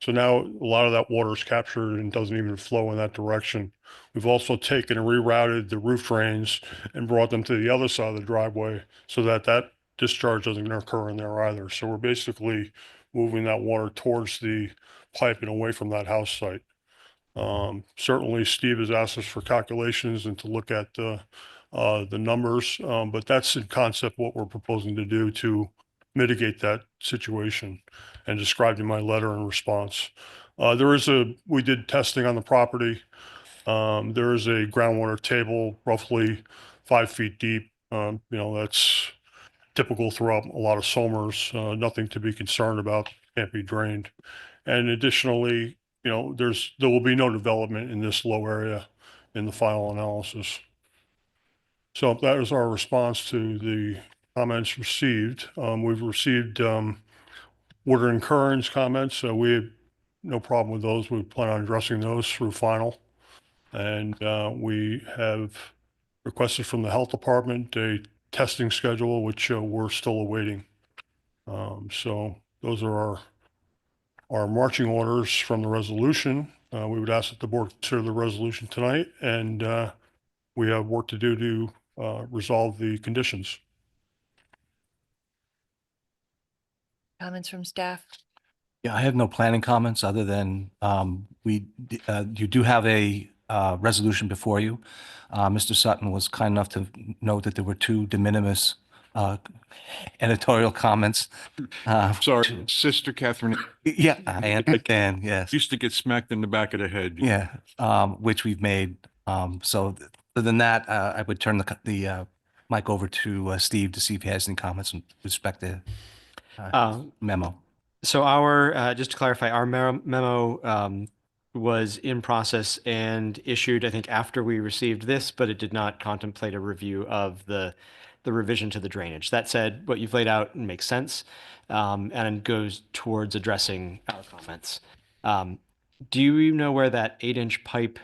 So now a lot of that water is captured and doesn't even flow in that direction. We've also taken and rerouted the roof drains and brought them to the other side of the driveway so that that discharge doesn't occur in there either. So we're basically moving that water towards the pipe and away from that house site. Certainly Steve has asked us for calculations and to look at the numbers, but that's in concept what we're proposing to do to mitigate that situation and described in my letter in response. We did testing on the property. There is a groundwater table roughly 5 feet deep. That's typical throughout a lot of Somers, nothing to be concerned about, can't be drained. And additionally, there will be no development in this low area in the final analysis. So that is our response to the comments received. We've received Woodard and Curran's comments. So we have no problem with those. We plan on addressing those through final. And we have requested from the health department a testing schedule, which we're still awaiting. So those are our marching orders from the resolution. We would ask that the board consider the resolution tonight, and we have work to do to resolve the conditions. Comments from staff? Yeah, I have no planning comments other than you do have a resolution before you. Mr. Sutton was kind enough to note that there were 2 de minimis editorial comments. Sorry, Sister Catherine Yeah, I understand, yes. used to get smacked in the back of the head. Yeah, which we've made. So other than that, I would turn the mic over to Steve to see if he has any comments with respect to memo. So just to clarify, our memo was in process and issued, I think, after we received this, but it did not contemplate a review of the revision to the drainage. That said, what you've laid out makes sense, and goes towards addressing our comments. Do you know where that 8-inch pipe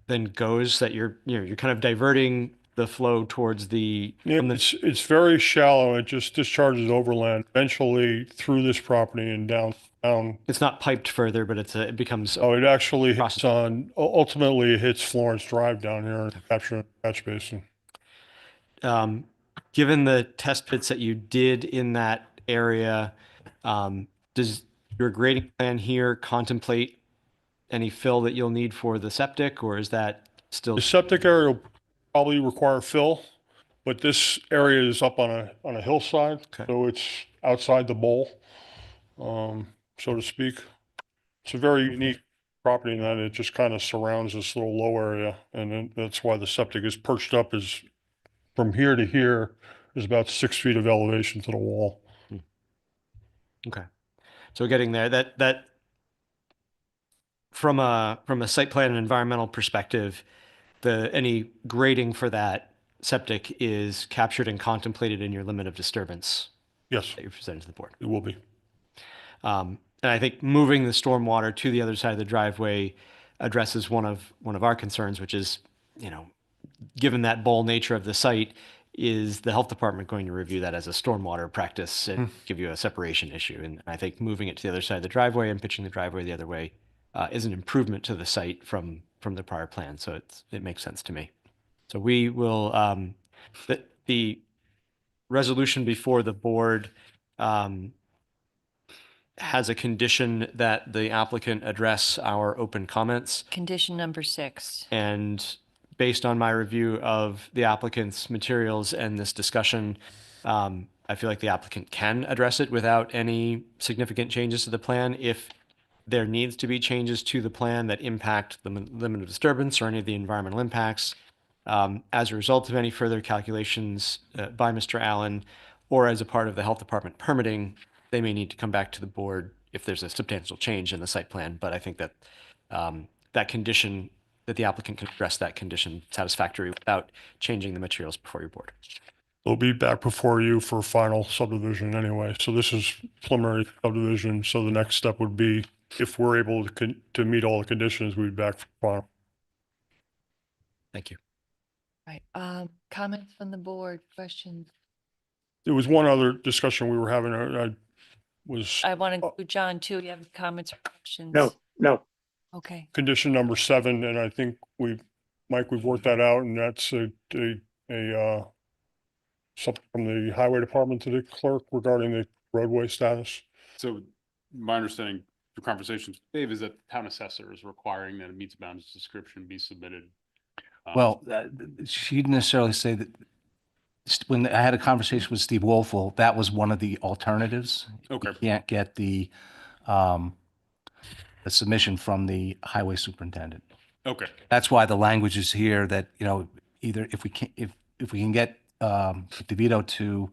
then goes, that you're kind of diverting the flow towards the? Yeah, it's very shallow. It just discharges overland, eventually through this property and down. It's not piped further, but it becomes. Oh, it actually hits ultimately it hits Florence Drive down here and capture catch basin. Given the test pits that you did in that area, does your grading plan here contemplate any fill that you'll need for the septic, or is that still? The septic area will probably require fill, but this area is up on a hillside, Okay. so it's outside the bowl, so to speak. It's a very unique property in that it just kind of surrounds this little low area, and then that's why the septic is perched up is from here to here is about 6 feet of elevation to the wall. Okay. So getting there, that from a site plan and environmental perspective, any grading for that septic is captured and contemplated in your limit of disturbance Yes, that you presented to the board. it will be. And I think moving the stormwater to the other side of the driveway addresses one of our concerns, which is, given that bowl nature of the site, is the health department going to review that as a stormwater practice and give you a separation issue? And I think moving it to the other side of the driveway and pitching the driveway the other way is an improvement to the site from the prior plan. So it makes sense to me. So we will, the resolution before the board has a condition that the applicant address our open comments. Condition number 6. And based on my review of the applicant's materials and this discussion, I feel like the applicant can address it without any significant changes to the plan if there needs to be changes to the plan that impact the limit of disturbance or any of the environmental impacts. As a result of any further calculations by Mr. Allen, or as a part of the health department permitting, they may need to come back to the board if there's a substantial change in the site plan. But I think that that condition, that the applicant can address that condition satisfactory without changing the materials before your board. They'll be back before you for final subdivision anyway. So this is preliminary subdivision. So the next step would be, if we're able to meet all the conditions, we'd be back for final. Thank you. Right. Comments from the board, questions? There was one other discussion we were having. I want to include John too. You have comments or questions? No. Okay. Condition number 7, and I think Mike, we've worked that out, and that's something from the highway department to the clerk regarding the roadway status. So my understanding through conversations with Dave is that the town assessor is requiring that a meets bounds description be submitted. Well, she didn't necessarily say that. When I had a conversation with Steve Wolfel, that was one of the alternatives. Okay. You can't get the submission from the highway superintendent. Okay. That's why the language is here that, either if we can get DeVito to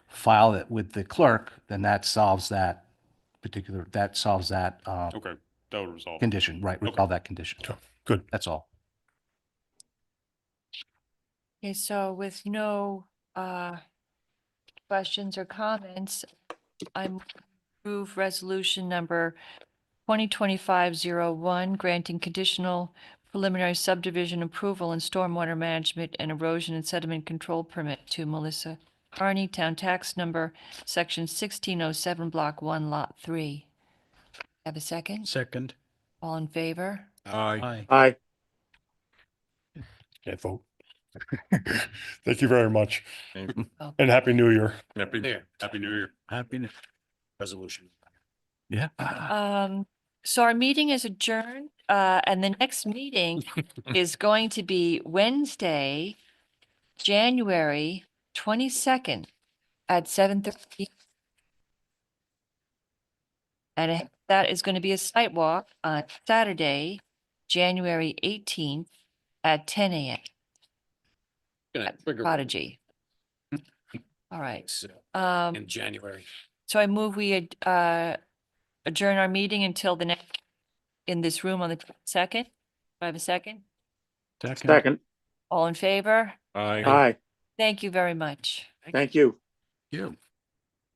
file it with the clerk, then that solves that Okay. That would resolve. condition, right? Okay. Resolve that condition. Good. That's all. Okay, so with no questions or comments, I move resolution number 2025-01, granting conditional preliminary subdivision approval and stormwater management and erosion and sediment control permit to Melissa Carney, Town Tax Number, Section 1607, Block 1, Lot 3. Have a second? Second. All in favor? Aye. Aye. Can't vote. Thank you very much. Thank you. And Happy New Year. Happy Happy New Year. Happiness. Resolution. Yeah. So our meeting is adjourned, and the next meeting is going to be Wednesday, January 22nd at 7:30. And that is going to be a site walk on Saturday, January 18th at 10 a.m. Prodigy. All right. In January. So I move we adjourn our meeting until the next, in this room on the 2nd. Do I have a second? Second. All in favor? Aye. Aye. Thank you very much. Thank you. You.